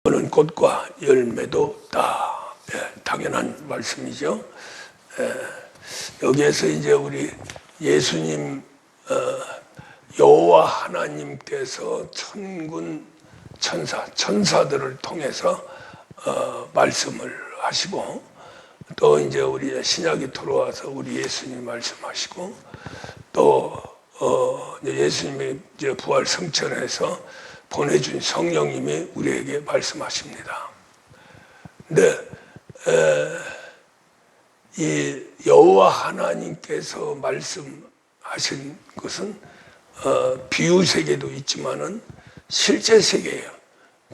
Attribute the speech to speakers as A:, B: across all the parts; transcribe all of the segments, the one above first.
A: 는 꽃과 열매도 없다. 당연한 말씀이죠. 여기에서 이제 우리 예수님 여호와 하나님께서 천군 천사들을 통해서 말씀을 하시고, 또 이제 우리 신약이 들어와서 우리 예수님 말씀하시고, 또 예수님이 이제 부활 성천에서 보내준 성령님이 우리에게 말씀하십니다. 근데 이 여호와 하나님께서 말씀하신 것은 비유 세계도 있지만은 실제 세계예요.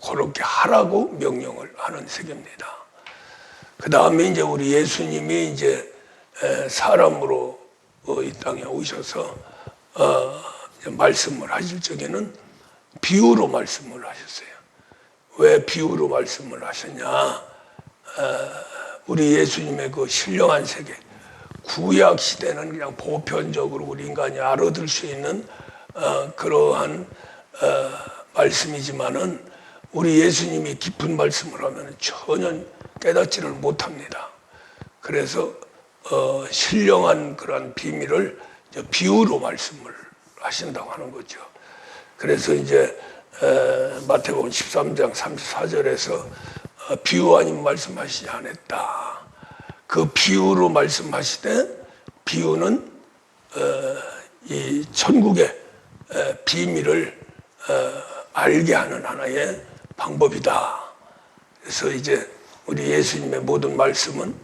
A: 그렇게 하라고 명령을 하는 세계입니다. 그 다음에 이제 우리 예수님이 이제 사람으로 이 땅에 오셔서 말씀을 하실 적에는 비유로 말씀을 하셨어요. 왜 비유로 말씀을 하셨냐? 우리 예수님의 그 신령한 세계, 구약 시대는 그냥 보편적으로 우리 인간이 알아들 수 있는 그러한 말씀이지만은 우리 예수님이 깊은 말씀을 하면 전혀 깨닫지를 못합니다. 그래서 신령한 그런 비밀을 비유로 말씀을 하신다고 하는 거죠. 그래서 이제 마태복음 13장 34절에서 비유 아닌 말씀하시지 않았다. 그 비유로 말씀하시되, 비유는 이 천국의 비밀을 알게 하는 하나의 방법이다. 그래서 이제 우리 예수님의 모든 말씀은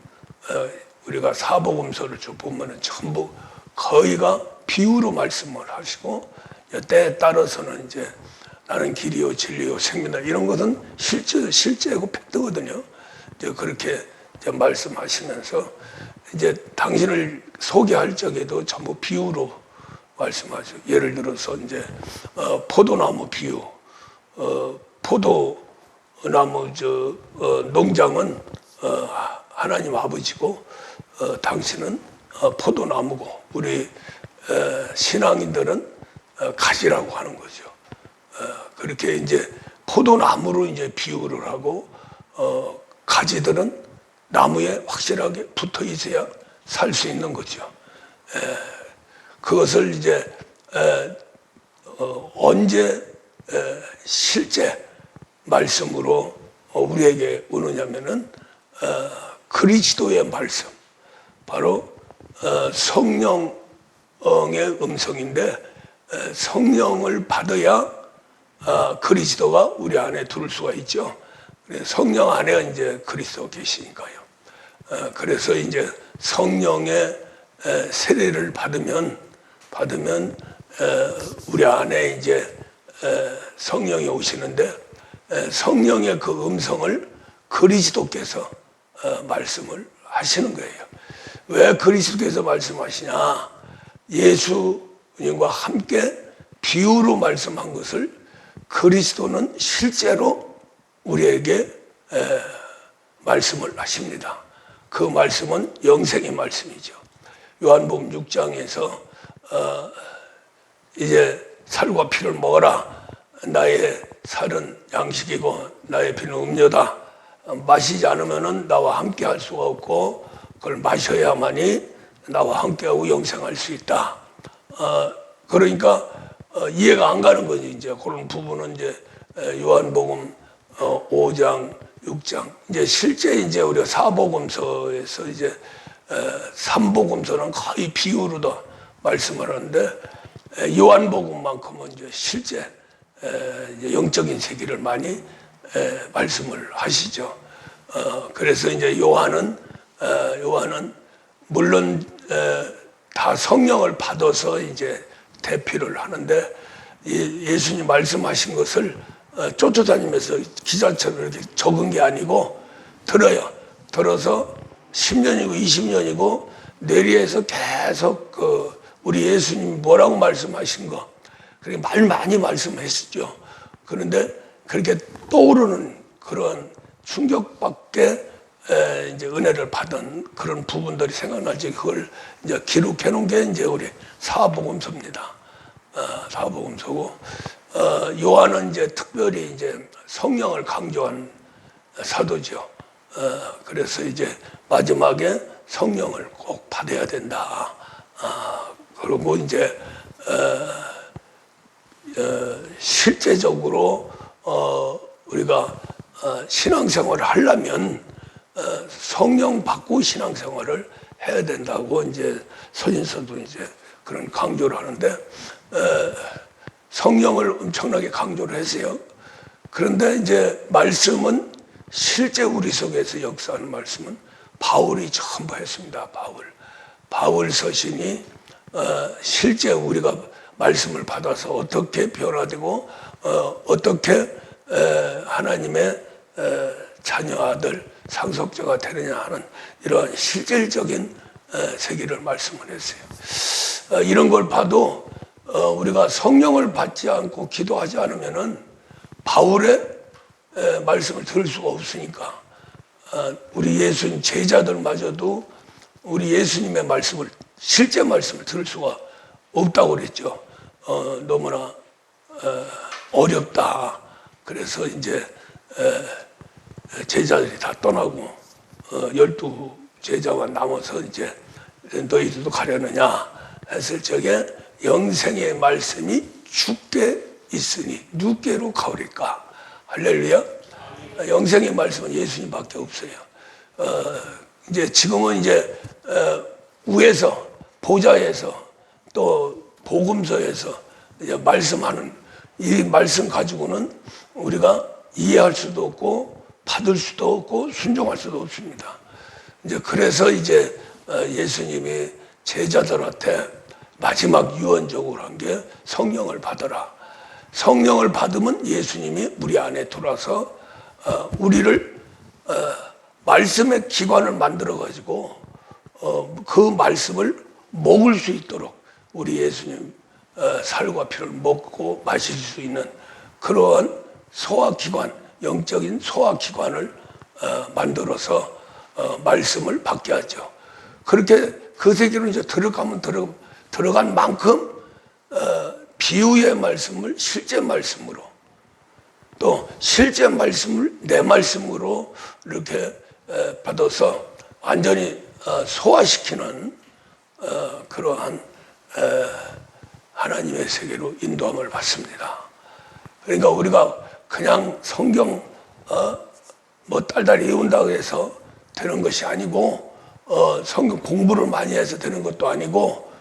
A: 우리가 사복음서를 쭉 보면은 전부 거의가 비유로 말씀을 하시고, 때에 따라서는 이제 나는 길이요 진리요 생명이다, 이런 것은 실제고 팩트거든요. 이제 그렇게 이제 말씀하시면서 이제 당신을 소개할 적에도 전부 비유로 말씀하죠. 예를 들어서 이제 포도나무 비유, 포도나무 농장은 하나님 아버지고 당신은 포도나무고, 우리 신앙인들은 가지라고 하는 거죠. 그렇게 이제 포도나무로 이제 비유를 하고, 가지들은 나무에 확실하게 붙어 있어야 살 수 있는 거죠. 그것을 이제 언제 실제 말씀으로 우리에게 오느냐면은 그리스도의 말씀, 바로 성령의 음성인데, 성령을 받아야 그리스도가 우리 안에 들어올 수가 있죠. 성령 안에 이제 그리스도가 계시니까요. 그래서 이제 성령의 세례를 받으면 우리 안에 이제 성령이 오시는데, 성령의 그 음성을 그리스도께서 말씀을 하시는 거예요. 왜 그리스도께서 말씀하시냐? 예수님과 함께 비유로 말씀한 것을 그리스도는 실제로 우리에게 말씀을 하십니다. 그 말씀은 영생의 말씀이죠. 요한복음 6장에서 이제 살과 피를 먹어라. 나의 살은 양식이고 나의 피는 음료다. 마시지 않으면 나와 함께 할 수가 없고, 그걸 마셔야만이 나와 함께하고 영생할 수 있다. 그러니까 이해가 안 가는 거지. 이제 그런 부분은 이제 요한복음 5장, 6장, 이제 실제 이제 우리가 사복음서에서 이제 3복음서는 거의 비유로도 말씀을 하는데, 요한복음만큼은 이제 실제 영적인 세계를 많이 말씀을 하시죠. 그래서 이제 요한은 물론 다 성령을 받아서 이제 대피를 하는데, 예수님 말씀하신 것을 쫓아다니면서 기자처럼 이렇게 적은 게 아니고 들어서 10년이고 20년이고 뇌리에서 계속 우리 예수님이 뭐라고 말씀하신 거, 그렇게 말 많이 말씀하시죠. 그런데 그렇게 떠오르는 그런 충격받게 이제 은혜를 받은 그런 부분들이 생각나지, 그걸 이제 기록해 놓은 게 이제 우리 사복음서입니다. 사복음서고, 요한은 이제 특별히 이제 성령을 강조한 사도죠. 그래서 이제 마지막에 성령을 꼭 받아야 된다. 그리고 이제 실제적으로 우리가 신앙생활을 하려면 성령 받고 신앙생활을 해야 된다고 이제 서신서도 이제 그런 강조를 하는데 성령을 엄청나게 강조를 했어요. 그런데 이제 말씀은 실제 우리 속에서 역사하는 말씀은 바울이 전부 했습니다. 바울 서신이 실제 우리가 말씀을 받아서 어떻게 변화되고 어떻게 하나님의 자녀 아들 상속자가 되느냐 하는 이러한 실질적인 세계를 말씀을 했어요. 이런 걸 봐도 우리가 성령을 받지 않고 기도하지 않으면은 바울의 말씀을 들을 수가 없으니까 우리 예수님 제자들마저도 우리 예수님의 말씀을 실제 말씀을 들을 수가 없다고 그랬죠. 너무나 어렵다. 그래서 이제 제자들이 다 떠나고 12 제자가 남아서 이제 너희들도 가려느냐 했을 적에 영생의 말씀이 주께 있으니 누께로 가오리까. 할렐루야. 영생의 말씀은 예수님밖에 없어요. 이제 지금은 이제 위에서 보좌에서 또 복음서에서 이제 말씀하는 이 말씀 가지고는 우리가 이해할 수도 없고 받을 수도 없고 순종할 수도 없습니다. 이제 그래서 이제 예수님이 제자들한테 마지막 유언적으로 한 게 성령을 받아라. 성령을 받으면 예수님이 우리 안에 들어와서 우리를 말씀의 기관을 만들어 가지고 그 말씀을 먹을 수 있도록 우리 예수님 살과 피를 먹고 마실 수 있는 그러한 소화기관, 영적인 소화기관을 만들어서 말씀을 받게 하죠. 그렇게 그 세계로 이제 들어간 만큼 비유의 말씀을 실제 말씀으로 또 실제 말씀을 내 말씀으로 이렇게 받아서 완전히 소화시키는 그러한 하나님의 세계로 인도함을 받습니다. 그러니까 우리가 그냥 성경 뭐 딸딸이 외운다고 해서 되는 것이 아니고 성경 공부를 많이 해서 되는 것도 아니고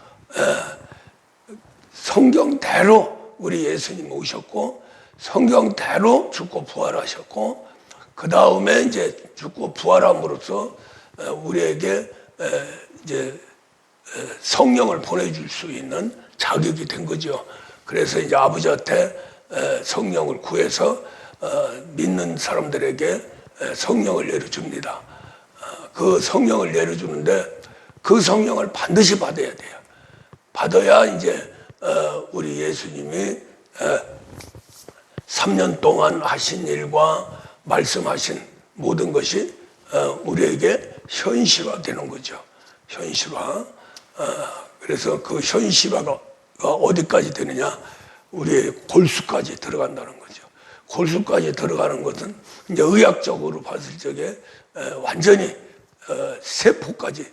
A: 성경대로 우리 예수님 오셨고 성경대로 죽고 부활하셨고 그 다음에 이제 죽고 부활함으로써 우리에게 이제 성령을 보내줄 수 있는 자격이 된 거죠. 그래서 이제 아버지한테 성령을 구해서 믿는 사람들에게 성령을 내려줍니다. 그 성령을 내려주는데 그 성령을 반드시 받아야 돼요. 받아야 이제 우리 예수님이 3년 동안 하신 일과 말씀하신 모든 것이 우리에게 현실화되는 거죠. 현실화. 그래서 그 현실화가 어디까지 되느냐? 우리의 골수까지 들어간다는 거죠. 골수까지 들어가는 것은 이제 의학적으로 봤을 적에 완전히 세포까지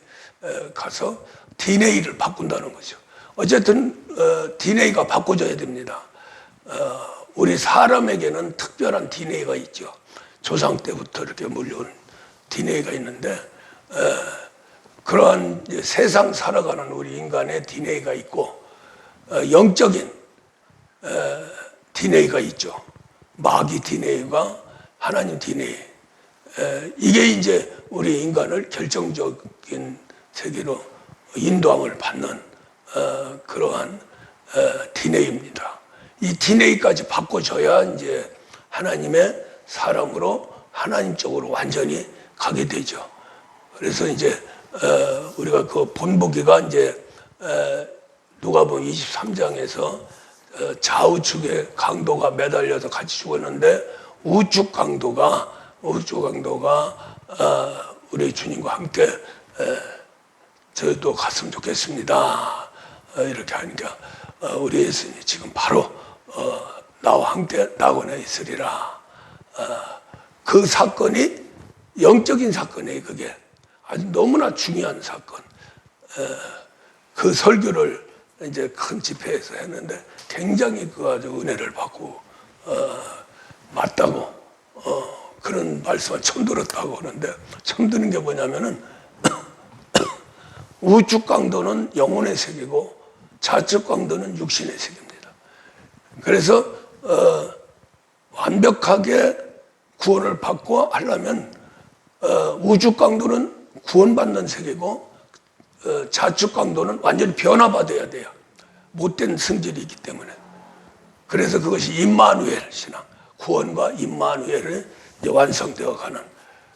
A: 가서 DNA를 바꾼다는 거죠. 어쨌든 DNA가 바꿔져야 됩니다. 우리 사람에게는 특별한 DNA가 있죠. 조상 때부터 이렇게 물려온 DNA가 있는데 그러한 세상 살아가는 우리 인간의 DNA가 있고 영적인 DNA가 있죠. 마귀 DNA가 하나님 DNA. 이게 이제 우리 인간을 결정적인 세계로 인도함을 받는 그러한 DNA입니다. 이 DNA까지 바꿔줘야 이제 하나님의 사람으로 하나님 쪽으로 완전히 가게 되죠. 그래서 이제 우리가 그 본보기가 이제 누가복음 23장에서 좌우측에 강도가 매달려서 같이 죽었는데 우측 강도가 우리 주님과 함께 저희도 갔으면 좋겠습니다. 이렇게 하니까 우리 예수님이 지금 바로 나와 함께 낙원에 있으리라. 그 사건이 영적인 사건이에요. 그게 아주 너무나 중요한 사건. 그 설교를 이제 큰 집회에서 했는데 굉장히 그 아주 은혜를 받고 맞다고 그런 말씀을 처음 들었다고 하는데, 처음 듣는 게 뭐냐면은 우측 강도는 영혼의 세계고 좌측 강도는 육신의 세계입니다. 그래서 완벽하게 구원을 받고 하려면 우측 강도는 구원받는 세계고 좌측 강도는 완전히 변화받아야 돼요. 못된 성질이 있기 때문에. 그래서 그것이 임마누엘 신앙, 구원과 임마누엘을 이제 완성되어 가는.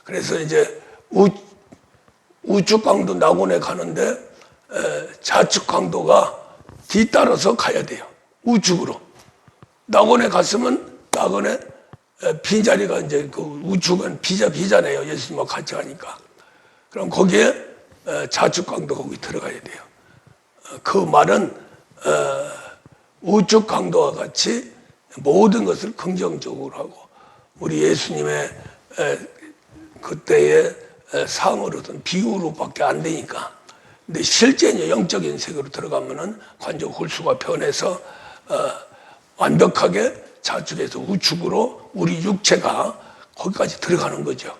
A: 그래서 이제 우측 강도 낙원에 가는데 좌측 강도가 뒤따라서 가야 돼요. 우측으로. 낙원에 갔으면 낙원에 빈자리가 이제 그 우측은 비자네요. 예수님과 같이 가니까. 그럼 거기에 좌측 강도 거기 들어가야 돼요. 그 말은 우측 강도와 같이 모든 것을 긍정적으로 하고, 우리 예수님의 그때의 상으로든 비유로밖에 안 되니까. 근데 실제 영적인 세계로 들어가면은 관절 홀수가 변해서 완벽하게 좌측에서 우측으로 우리 육체가 거기까지 들어가는 거죠.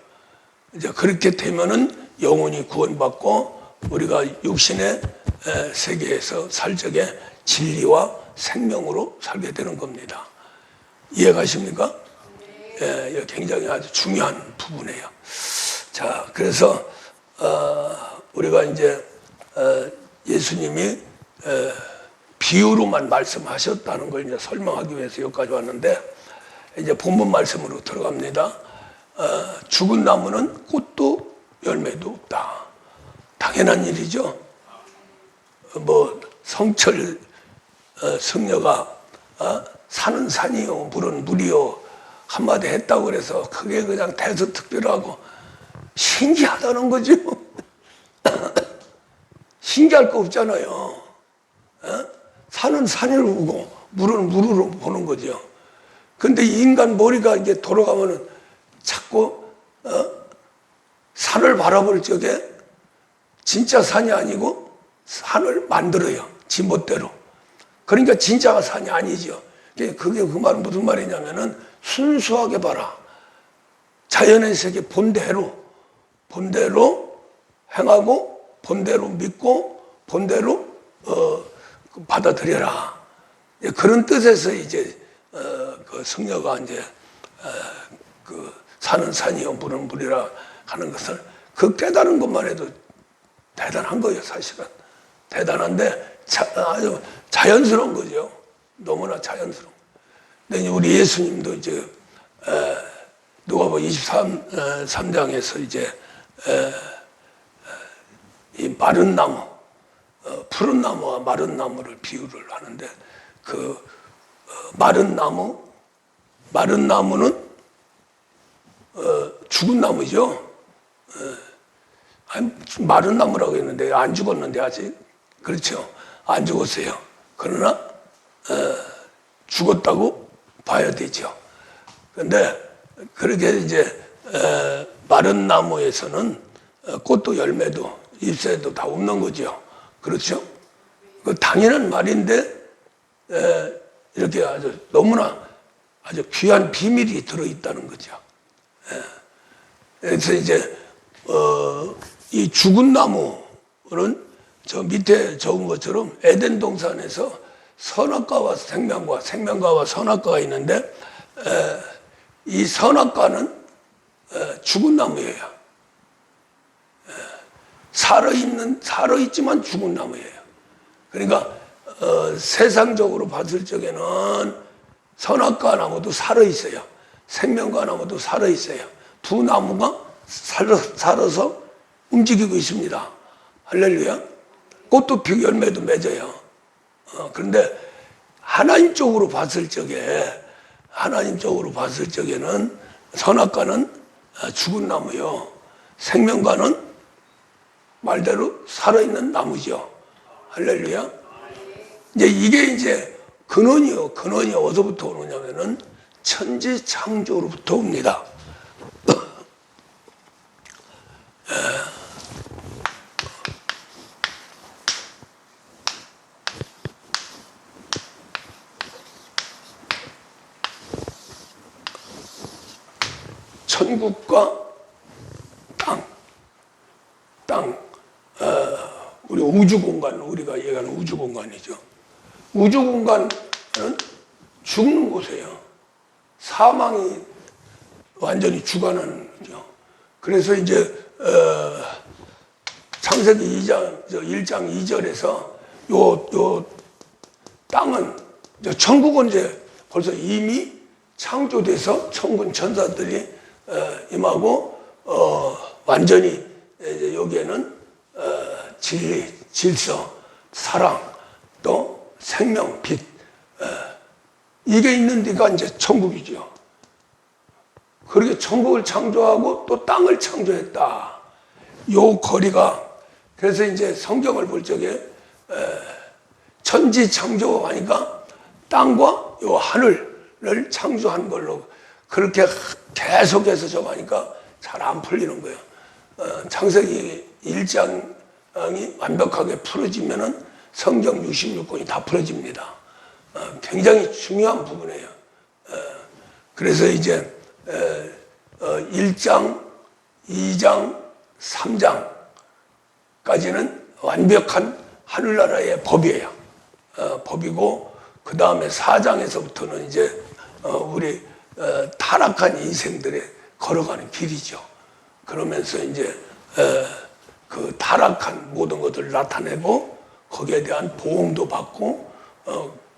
A: 이제 그렇게 되면은 영혼이 구원받고 우리가 육신의 세계에서 살 적에 진리와 생명으로 살게 되는 겁니다. 이해가십니까? 예, 굉장히 아주 중요한 부분이에요. 자, 그래서 우리가 이제 예수님이 비유로만 말씀하셨다는 걸 이제 설명하기 위해서 여기까지 왔는데, 이제 본문 말씀으로 들어갑니다. 죽은 나무는 꽃도 열매도 없다. 당연한 일이죠. 뭐 성철 성녀가 산은 산이요 물은 물이요 한마디 했다고 그래서 그게 그냥 대서특별하고 신기하다는 거죠. 신기할 거 없잖아요. 산은 산으로 보고 물은 물으로 보는 거죠. 근데 인간 머리가 이제 돌아가면은 자꾸 산을 바라볼 적에 진짜 산이 아니고 산을 만들어요. 지 멋대로. 그러니까 진짜가 산이 아니죠. 그게 그 말은 무슨 말이냐면은 순수하게 봐라. 자연의 세계 본대로 행하고 본대로 믿고 본대로 받아들여라. 그런 뜻에서 이제 그 성녀가 이제 그 산은 산이요 물은 물이라 하는 것을 그 깨달은 것만 해도 대단한 거예요. 사실은 대단한데 아주 자연스러운 거죠. 너무나 자연스러운. 근데 우리 예수님도 이제 누가복음 23장에서 이제 이 마른 나무, 푸른 나무와 마른 나무를 비유를 하는데, 그 마른 나무는 죽은 나무죠. 마른 나무라고 했는데 안 죽었는데 아직. 그렇죠. 안 죽었어요. 그러나 죽었다고 봐야 되죠. 그런데 그렇게 이제 마른 나무에서는 꽃도 열매도 잎새도 다 없는 거죠. 그렇죠. 그 당연한 말인데 이렇게 아주 너무나 아주 귀한 비밀이 들어있다는 거죠. 그래서 이제 이 죽은 나무는 저 밑에 적은 것처럼 에덴 동산에서 선악과와 생명과와 선악과가 있는데, 이 선악과는 죽은 나무예요. 살아있지만 죽은 나무예요. 그러니까 세상적으로 봤을 적에는 선악과 나무도 살아있어요. 생명과 나무도 살아있어요. 두 나무가 살아서 움직이고 있습니다. 할렐루야. 꽃도 피고 열매도 맺어요. 그런데 하나님적으로 봤을 적에는 선악과는 죽은 나무요, 생명과는 말대로 살아있는 나무죠. 할렐루야. 이게 이제 근원이 어디서부터 오느냐면은 천지 창조로부터 옵니다. 천국과 땅, 우리 우주 공간, 우리가 얘기하는 우주 공간이죠. 우주 공간은 죽는 곳이에요. 사망이 완전히 주관하는 거죠. 그래서 이제 창세기 1장 2절에서 요 땅은, 천국은 이제 벌써 이미 창조돼서 천군 천사들이 임하고 완전히 이제 여기에는 진리, 질서, 사랑, 또 생명, 빛, 이게 있는 데가 이제 천국이죠. 그렇게 천국을 창조하고 또 땅을 창조했다. 요 거리가, 그래서 이제 성경을 볼 적에 천지 창조하니까 땅과 요 하늘을 창조한 걸로 그렇게 계속해서 정하니까 잘 안 풀리는 거예요. 창세기 1장이 완벽하게 풀어지면은 성경 66권이 다 풀어집니다. 굉장히 중요한 부분이에요. 그래서 이제 1장, 2장, 3장까지는 완벽한 하늘나라의 법이에요. 법이고, 그 다음에 4장에서부터는 이제 우리 타락한 인생들의 걸어가는 길이죠. 그러면서 이제 그 타락한 모든 것들을 나타내고 거기에 대한 보응도 받고,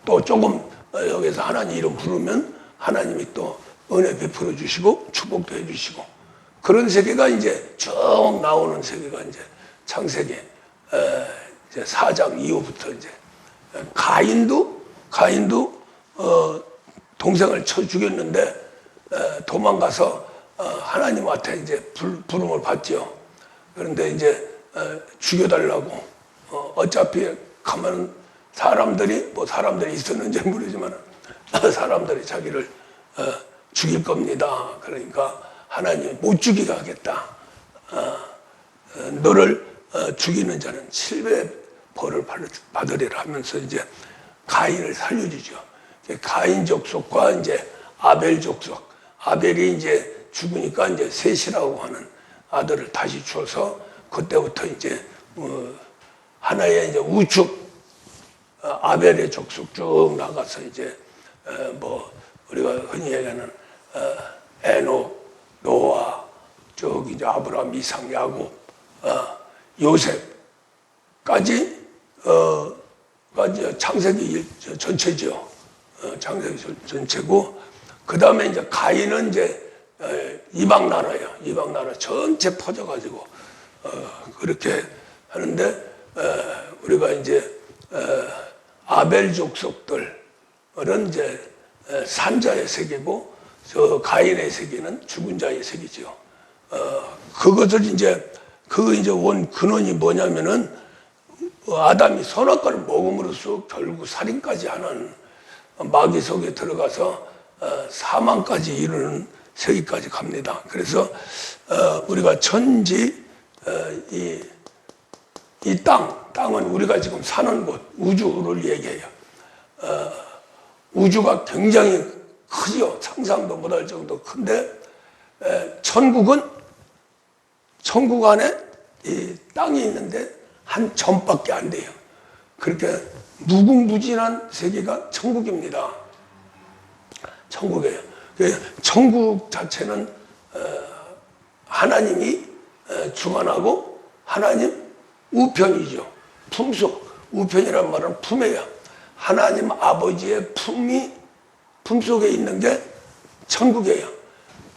A: 또 조금 여기서 하나님 이름 부르면 하나님이 또 은혜 베풀어 주시고 축복도 해 주시고, 그런 세계가 이제 쭉 나오는 세계가 이제 창세기 이제 4장 이후부터 이제 가인도 동생을 쳐 죽였는데 도망가서 하나님한테 이제 부름을 받죠. 그런데 이제 죽여달라고, 어차피 가면 사람들이 있었는지 모르지만 사람들이 자기를 죽일 겁니다. 그러니까 하나님이 못 죽이게 하겠다. 너를 죽이는 자는 7배 벌을 받으리라 하면서 이제 가인을 살려주죠. 가인 족속과 이제 아벨 족속, 아벨이 이제 죽으니까 이제 셋이라고 하는 아들을 다시 주어서 그때부터 이제 하나의 이제 우측 아벨의 족속 쭉 나가서 이제 뭐 우리가 흔히 얘기하는 에녹, 노아, 저기 이제 아브라함, 이삭, 야곱, 요셉까지 창세기 전체죠. 창세기 전체고, 그 다음에 이제 가인은 이제 이방 나라예요. 이방 나라 전체 퍼져가지고 그렇게 하는데, 우리가 이제 아벨 족속들은 이제 산자의 세계고, 저 가인의 세계는 죽은 자의 세계죠. 그것을 이제 원 근원이 뭐냐면은 아담이 선악과를 먹음으로써 결국 살인까지 하는 마귀 속에 들어가서 사망까지 이르는 세계까지 갑니다. 그래서 우리가 천지, 이 땅은 우리가 지금 사는 곳, 우주를 얘기해요. 우주가 굉장히 크죠. 상상도 못할 정도 큰데, 천국 안에 이 땅이 있는데 한 점밖에 안 돼요. 그렇게 무궁무진한 세계가 천국입니다. 천국이에요. 천국 자체는 하나님이 주관하고 하나님 우편이죠. 우편이란 말은 품이에요. 하나님 아버지의 품 속에 있는 게 천국이에요.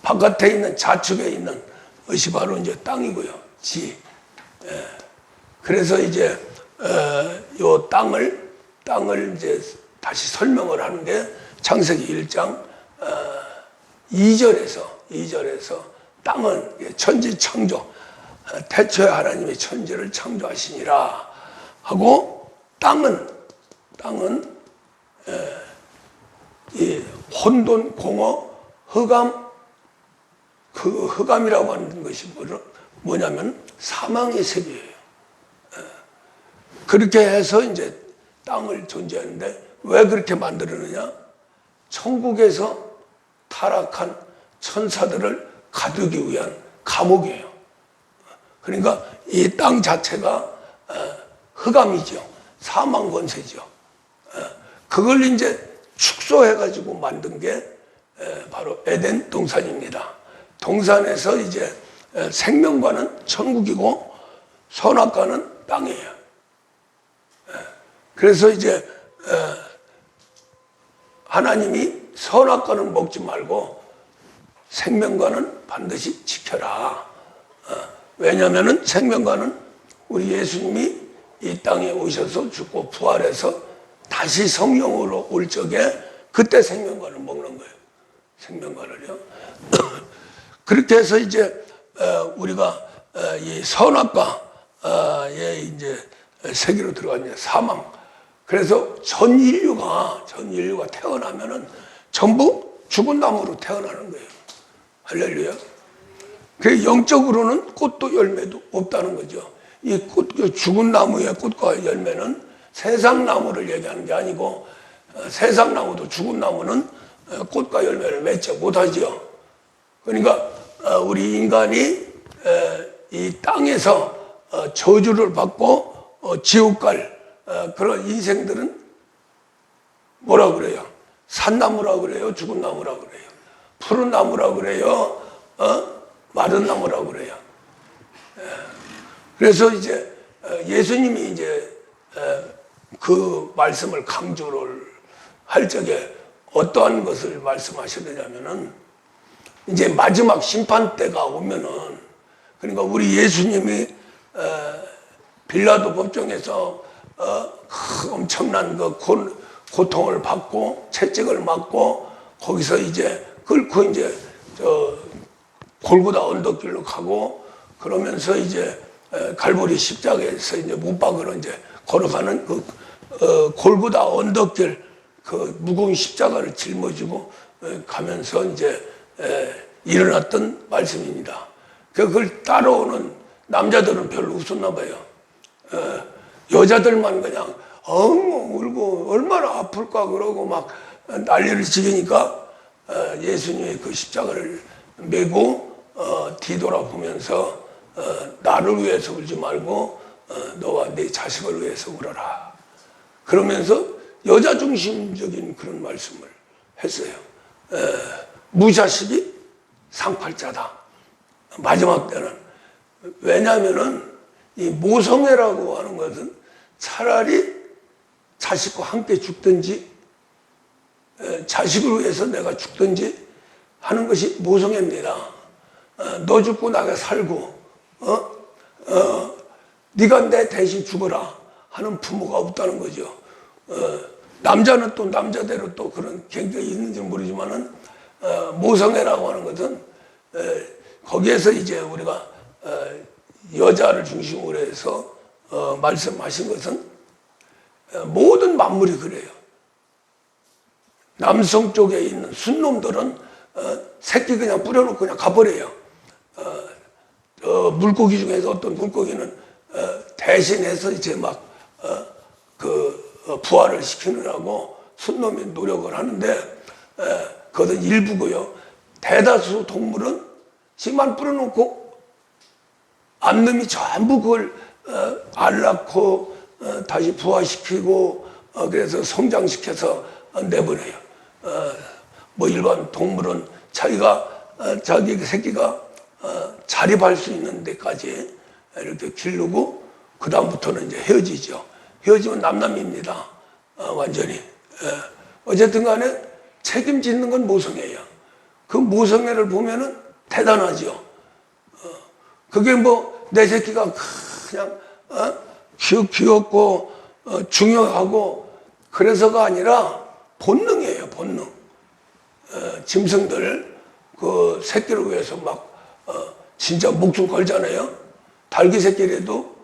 A: 바깥에 있는 좌측에 있는 것이 바로 이제 땅이고요. 그래서 이제 요 땅을 이제 다시 설명을 하는데, 창세기 1장 2절에서 땅은 천지 창조, 태초에 하나님이 천지를 창조하시니라 하고, 땅은 이 혼돈, 공허, 흑암, 그 흑암이라고 하는 것이 뭐냐면 사망의 세계예요. 그렇게 해서 이제 땅을 존재하는데, 왜 그렇게 만들었느냐? 천국에서 타락한 천사들을 가두기 위한 감옥이에요. 그러니까 이 땅 자체가 흑암이죠. 사망 권세죠. 그걸 이제 축소해가지고 만든 게 바로 에덴 동산입니다. 동산에서 이제 생명과는 천국이고 선악과는 땅이에요. 그래서 이제 하나님이 선악과는 먹지 말고 생명과는 반드시 지켜라. 왜냐하면 생명과는 우리 예수님이 이 땅에 오셔서 죽고 부활해서 다시 성령으로 올 적에 그때 생명과를 먹는 거예요. 생명과를요. 그렇게 해서 이제 우리가 이 선악과의 이제 세계로 들어간 사망. 그래서 전 인류가 태어나면은 전부 죽은 나무로 태어나는 거예요. 할렐루야. 그 영적으로는 꽃도 열매도 없다는 거죠. 이 죽은 나무의 꽃과 열매는 세상 나무를 얘기하는 게 아니고 세상 나무도 죽은 나무는 꽃과 열매를 맺지 못하지요. 그러니까 우리 인간이 이 땅에서 저주를 받고 지옥 갈 그런 인생들은 뭐라 그래요? 산나무라 그래요? 죽은 나무라 그래요? 푸른 나무라 그래요? 마른 나무라 그래요? 그래서 이제 예수님이 이제 그 말씀을 강조를 할 적에 어떠한 것을 말씀하시느냐면은 이제 마지막 심판 때가 오면은 그러니까 우리 예수님이 빌라도 법정에서 엄청난 그 고통을 받고 채찍을 맞고 거기서 이제 끌고 이제 골고다 언덕길로 가고 그러면서 이제 갈보리 십자가에서 이제 못 박으러 이제 걸어가는 그 골고다 언덕길 그 무거운 십자가를 짊어지고 가면서 이제 일어났던 말씀입니다. 그걸 따라오는 남자들은 별로 없었나 봐요. 여자들만 그냥 엉엉 울고 얼마나 아플까 그러고 막 난리를 지으니까 예수님의 그 십자가를 메고 뒤돌아보면서 나를 위해서 울지 말고 너와 네 자식을 위해서 울어라. 그러면서 여자 중심적인 그런 말씀을 했어요. 무자식이 상팔자다. 마지막 때는. 왜냐하면은 이 모성애라고 하는 것은 차라리 자식과 함께 죽든지 자식을 위해서 내가 죽든지 하는 것이 모성애입니다. 너 죽고 나가 살고 네가 내 대신 죽어라 하는 부모가 없다는 거죠. 남자는 또 남자대로 또 그런 경계가 있는지 모르지만은 모성애라고 하는 것은 거기에서 이제 우리가 여자를 중심으로 해서 말씀하신 것은 모든 만물이 그래요. 남성 쪽에 있는 순놈들은 새끼 그냥 뿌려놓고 그냥 가버려요. 물고기 중에서 어떤 물고기는 대신해서 이제 막 부화를 시키느라고 순놈이 노력을 하는데 그것은 일부고요. 대다수 동물은 씨만 뿌려놓고 암놈이 전부 그걸 알 낳고 다시 부화시키고 그래서 성장시켜서 내보내요. 뭐 일반 동물은 자기 새끼가 자립할 수 있는 데까지 이렇게 기르고 그 다음부터는 이제 헤어지죠. 헤어지면 남남입니다. 완전히. 어쨌든 간에 책임지는 건 모성애예요. 그 모성애를 보면은 대단하죠. 그게 뭐 내 새끼가 그냥 귀엽고 중요하고 그래서가 아니라 본능이에요. 본능. 짐승들 그 새끼를 위해서 막 진짜 목숨 걸잖아요. 닭이 새끼라도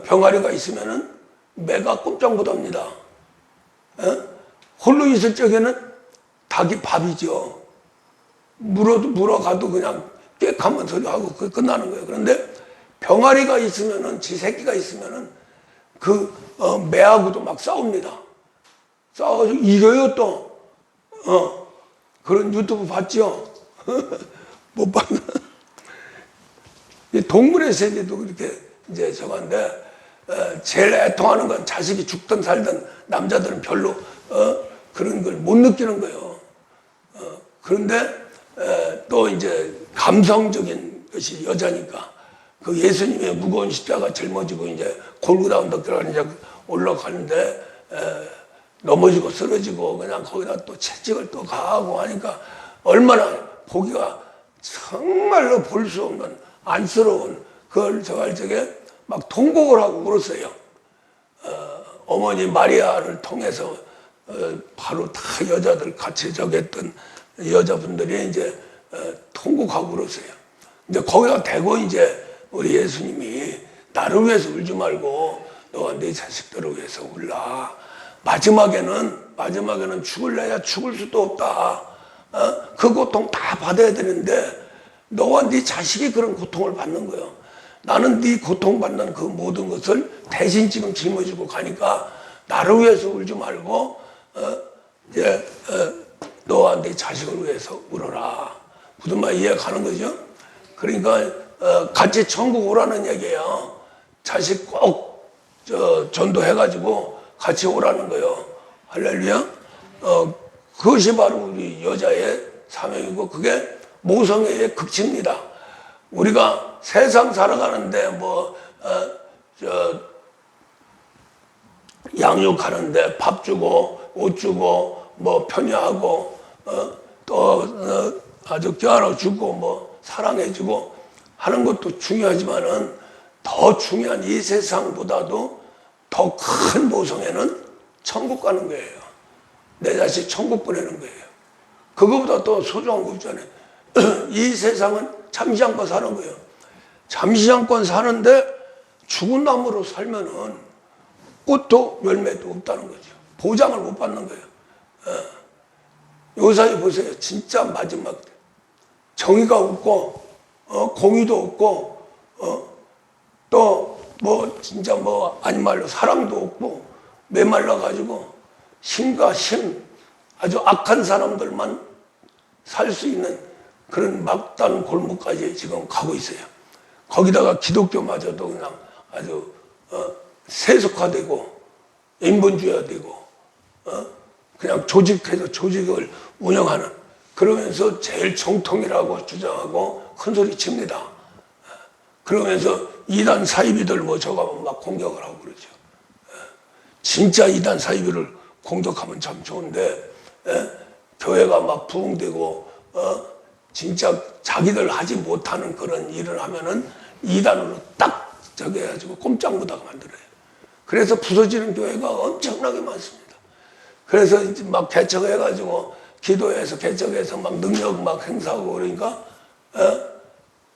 A: 병아리가 있으면은 매가 꼼짝 못합니다. 홀로 있을 적에는 닭이 밥이죠. 물어가도 그냥 꽥하면 소리하고 끝나는 거예요. 그런데 병아리가 있으면은, 지 새끼가 있으면은 매하고도 막 싸웁니다. 싸워가지고 이겨요 또. 그런 유튜브 봤죠? 못 봤나? 동물의 세계도 그렇게 이제 저건데, 제일 애통하는 건 자식이 죽든 살든 남자들은 별로 그런 걸 못 느끼는 거예요. 그런데 또 이제 감성적인 것이 여자니까 그 예수님의 무거운 십자가 짊어지고 이제 골고다 언덕들어가는 이제 올라가는데 넘어지고 쓰러지고 그냥 거기다 또 채찍을 또 가하고 하니까 얼마나 보기가 정말로 볼 수 없는 안쓰러운 그걸 저할 적에 막 통곡을 하고 울었어요. 어머니 마리아를 통해서 바로 다 여자들 같이 저기 했던 여자분들이 이제 통곡하고 울었어요. 근데 거기다 대고 이제 우리 예수님이 나를 위해서 울지 말고 너와 네 자식들을 위해서 울라. 마지막에는 죽을래야 죽을 수도 없다. 그 고통 다 받아야 되는데 너와 네 자식이 그런 고통을 받는 거예요. 나는 네 고통받는 그 모든 것을 대신 지금 짊어지고 가니까 나를 위해서 울지 말고 너와 네 자식을 위해서 울어라. 무슨 말 이해가는 거죠? 그러니까 같이 천국 오라는 얘기예요. 자식 꼭 전도해가지고 같이 오라는 거예요. 할렐루야. 그것이 바로 우리 여자의 사명이고 그게 모성애의 극치입니다. 우리가 세상 살아가는데 양육하는데 밥 주고 옷 주고 편유하고 또 아주 껴안아주고 사랑해주고 하는 것도 중요하지만은 더 중요한 이 세상보다도 더 큰 모성애는 천국 가는 거예요. 내 자식 천국 보내는 거예요. 그거보다 더 소중한 거 있잖아요. 이 세상은 잠시잠깐 사는 거예요. 잠시잠깐 사는데 죽은 나무로 살면은 꽃도 열매도 없다는 거죠. 보장을 못 받는 거예요. 요 사이 보세요. 진짜 마지막 때. 정의가 없고, 공의도 없고, 또 진짜 아니 말로 사랑도 없고, 메말라가지고, 신과 신, 아주 악한 사람들만 살 수 있는 그런 막다른 골목까지 지금 가고 있어요. 거기다가 기독교마저도 그냥 아주 세속화되고 인본주의화되고 그냥 조직해서 조직을 운영하는 그러면서 제일 정통이라고 주장하고 큰소리 칩니다. 그러면서 이단 사이비들 저거 막 공격을 하고 그러죠. 진짜 이단 사이비를 공격하면 참 좋은데 교회가 막 부흥되고 진짜 자기들 하지 못하는 그런 일을 하면은 이단으로 딱 저기 해가지고 꼼짝 못하게 만들어요. 그래서 부서지는 교회가 엄청나게 많습니다. 그래서 이제 막 개척해가지고 기도해서 개척해서 막 능력 막 행사하고 그러니까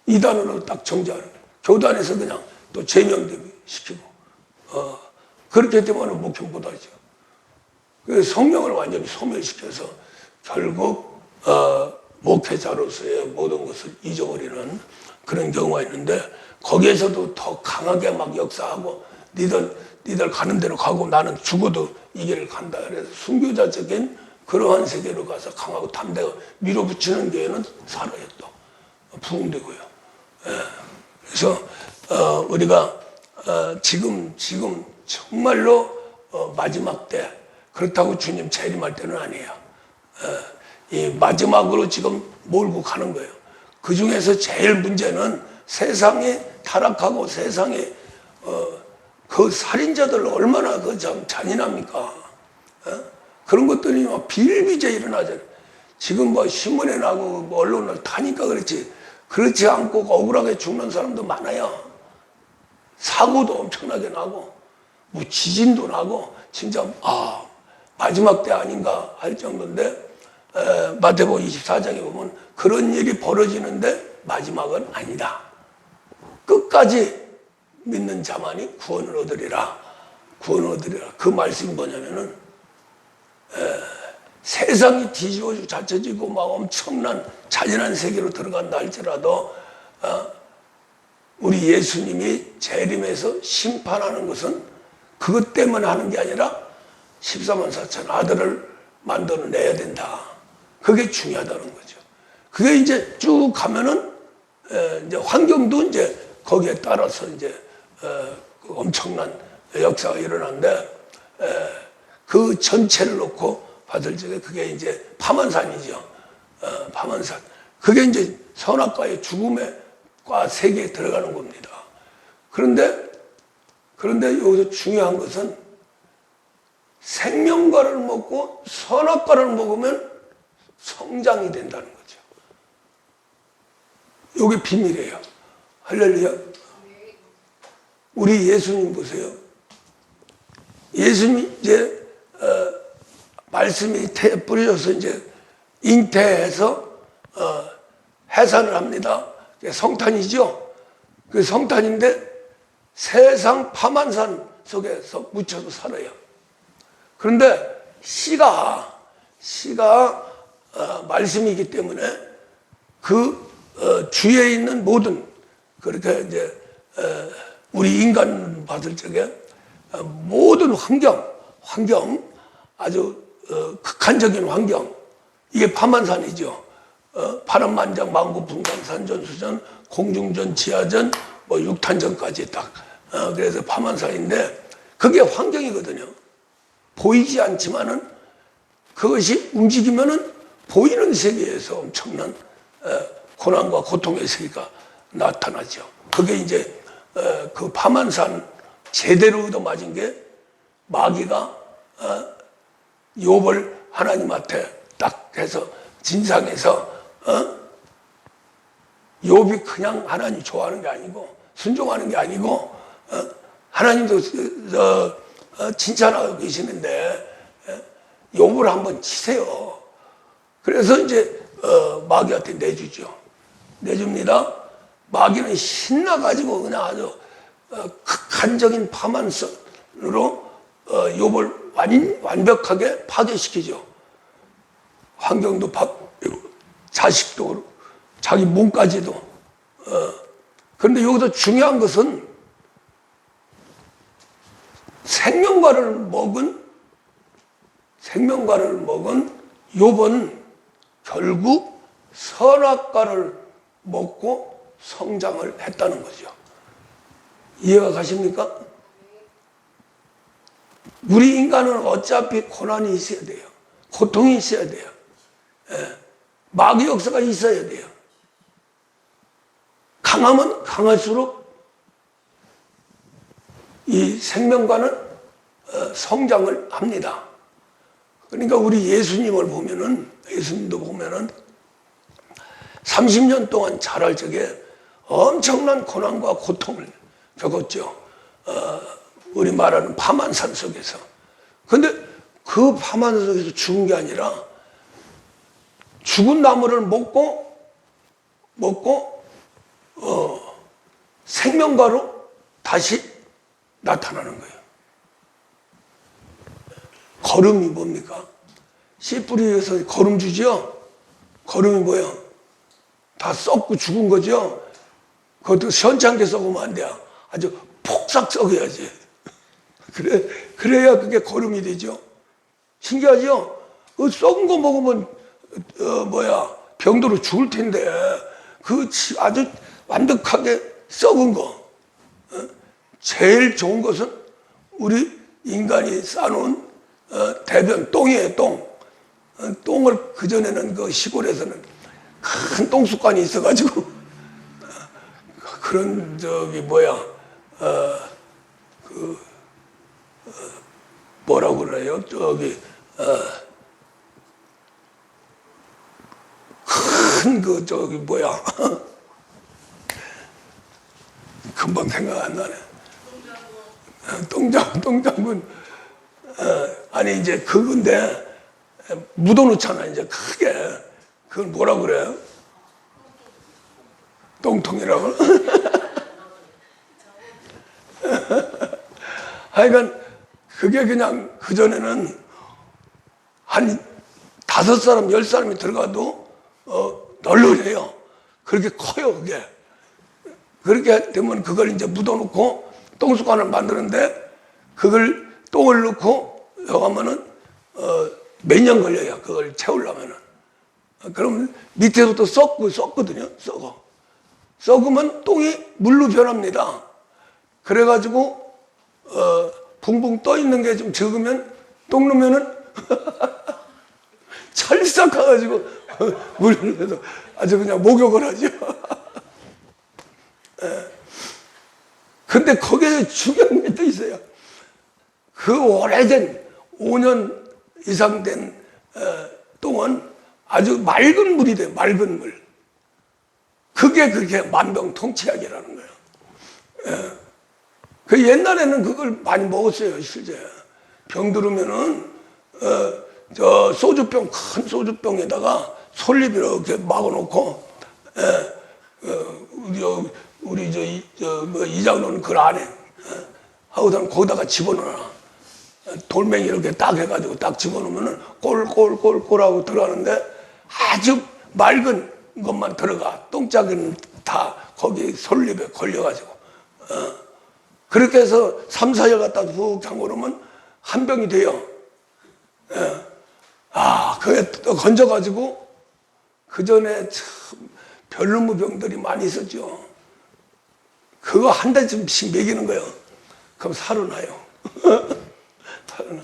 A: 이단으로 딱 정지하는 거예요. 교단에서 그냥 또 제명되게 시키고 그렇게 되면 목형 못하죠. 그래서 성령을 완전히 소멸시켜서 결국 목회자로서의 모든 것을 잊어버리는 그런 경우가 있는데 거기에서도 더 강하게 막 역사하고 니들 가는 대로 가고 나는 죽어도 이 길을 간다. 그래서 순교자적인 그러한 세계로 가서 강하고 담대하고 밀어붙이는 교회는 살아요 또 부흥되고요. 그래서 우리가 지금 정말로 마지막 때 그렇다고 주님 재림할 때는 아니에요. 이 마지막으로 지금 몰고 가는 거예요. 그 중에서 제일 문제는 세상이 타락하고 세상에 그 살인자들 얼마나 참 잔인합니까? 그런 것들이 막 비일비재 일어나잖아요. 지금 신문에 나고 언론을 타니까 그렇지 않고 억울하게 죽는 사람도 많아요. 사고도 엄청나게 나고 지진도 나고 진짜 마지막 때 아닌가 할 정도인데 마태복음 24장에 보면 그런 일이 벌어지는데 마지막은 아니다. 끝까지 믿는 자만이 구원을 얻으리라. 구원을 얻으리라. 그 말씀이 뭐냐면은 세상이 뒤집어지고 자쳐지고 막 엄청난 잔인한 세계로 들어간다 할지라도 우리 예수님이 재림해서 심판하는 것은 그것 때문에 하는 게 아니라 14만 4천 아들을 만들어내야 된다. 그게 중요하다는 거죠. 그게 이제 쭉 가면은 이제 환경도 이제 거기에 따라서 이제 그 엄청난 역사가 일어나는데 그 전체를 놓고 봤을 적에 그게 이제 파만산이죠. 파만산. 그게 이제 선악과의 죽음의 과 세계에 들어가는 겁니다. 그런데 여기서 중요한 것은 생명과를 먹고 선악과를 먹으면 성장이 된다는 거죠. 이게 비밀이에요. 할렐루야. 우리 예수님 보세요. 예수님이 이제 말씀이 뿌려져서 이제 잉태해서 해산을 합니다. 성탄이죠. 그 성탄인데 세상 파만산 속에서 묻혀서 살아요. 그런데 씨가 말씀이기 때문에 그 주위에 있는 모든 그렇게 이제 우리 인간 받을 적에 모든 환경 아주 극한적인 환경 이게 파만산이죠. 파란만장 만고풍강 산전수전 공중전 지하전 뭐 육탄전까지 딱 그래서 파만산인데 그게 환경이거든요. 보이지 않지만은 그것이 움직이면은 보이는 세계에서 엄청난 고난과 고통의 세계가 나타나죠. 그게 이제 그 파만산 제대로 얻어맞은 게 마귀가 욥을 하나님한테 딱 해서 진상에서 욥이 그냥 하나님 좋아하는 게 아니고 순종하는 게 아니고 하나님도 칭찬하고 계시는데 욥을 한번 치세요. 그래서 이제 마귀한테 내줍니다. 마귀는 신나가지고 그냥 아주 극한적인 파만선으로 욥을 완벽하게 파괴시키죠. 환경도 자식도 자기 몸까지도. 그런데 여기서 중요한 것은 생명과를 먹은 욥은 결국 선악과를 먹고 성장을 했다는 거죠. 이해가 가십니까? 우리 인간은 어차피 고난이 있어야 돼요. 고통이 있어야 돼요. 마귀 역사가 있어야 돼요. 강하면 강할수록 이 생명과는 성장을 합니다. 그러니까 우리 예수님도 보면은 30년 동안 자랄 적에 엄청난 고난과 고통을 겪었죠. 우리 말하는 파만산 속에서. 근데 그 파만산 속에서 죽은 게 아니라 죽은 나무를 먹고 생명과로 다시 나타나는 거예요. 거름이 뭡니까? 씨 뿌리에서 거름 주죠? 거름이 뭐예요? 다 썩고 죽은 거죠? 그것도 시원찮게 썩으면 안 돼요. 아주 폭삭 썩어야지. 그래야 그게 거름이 되죠. 신기하죠? 썩은 거 먹으면 병들어 죽을 텐데 그 아주 완벽하게 썩은 거. 제일 좋은 것은 우리 인간이 싸놓은 대변, 똥이에요, 똥. 똥을 그전에는 그 시골에서는 큰 똥수관이 있어가지고 그런 뭐라고 그래요? 금방 생각 안 나네. 똥장군. 아니 이제 그건데 묻어놓잖아 이제 크게. 그걸 뭐라고 그래요? 똥통이라고. 하여간 그게 그냥 그전에는 한 5사람, 10사람이 들어가도 널널해요. 그렇게 커요, 그게. 그렇게 되면 그걸 이제 묻어놓고 똥수관을 만드는데 그걸 똥을 넣고 하면은 몇 년 걸려요. 그걸 채우려면은. 그러면 밑에부터 썩거든요. 썩으면 똥이 물로 변합니다. 그래가지고 붕붕 떠 있는 게 좀 적으면 똥 넣으면은 찰싹 가가지고 물을 넣어서 아주 그냥 목욕을 하죠. 근데 거기에 중요한 게 또 있어요. 그 오래된 5년 이상 된 똥은 아주 맑은 물이 돼요. 맑은 물. 그게 그렇게 만병통치약이라는 거예요. 그 옛날에는 그걸 많이 먹었어요. 실제 병 들으면은 저 소주병, 큰 소주병에다가 솔잎 이렇게 막아놓고 우리 이장로는 그 안에 하고선 거기다가 집어넣어. 돌멩이 이렇게 딱 해가지고 딱 집어넣으면은 꼴꼴꼴꼴하고 들어가는데 아주 맑은 것만 들어가. 똥짝은 다 거기 솔잎에 걸려가지고. 그렇게 해서 3, 4일 갖다 푹 담궈놓으면 한 병이 돼요. 그게 또 건져가지고 그 전에 참 별놈의 병들이 많이 있었죠. 그거 한 달쯤씩 먹이는 거예요. 그럼 살아나요. 살아나.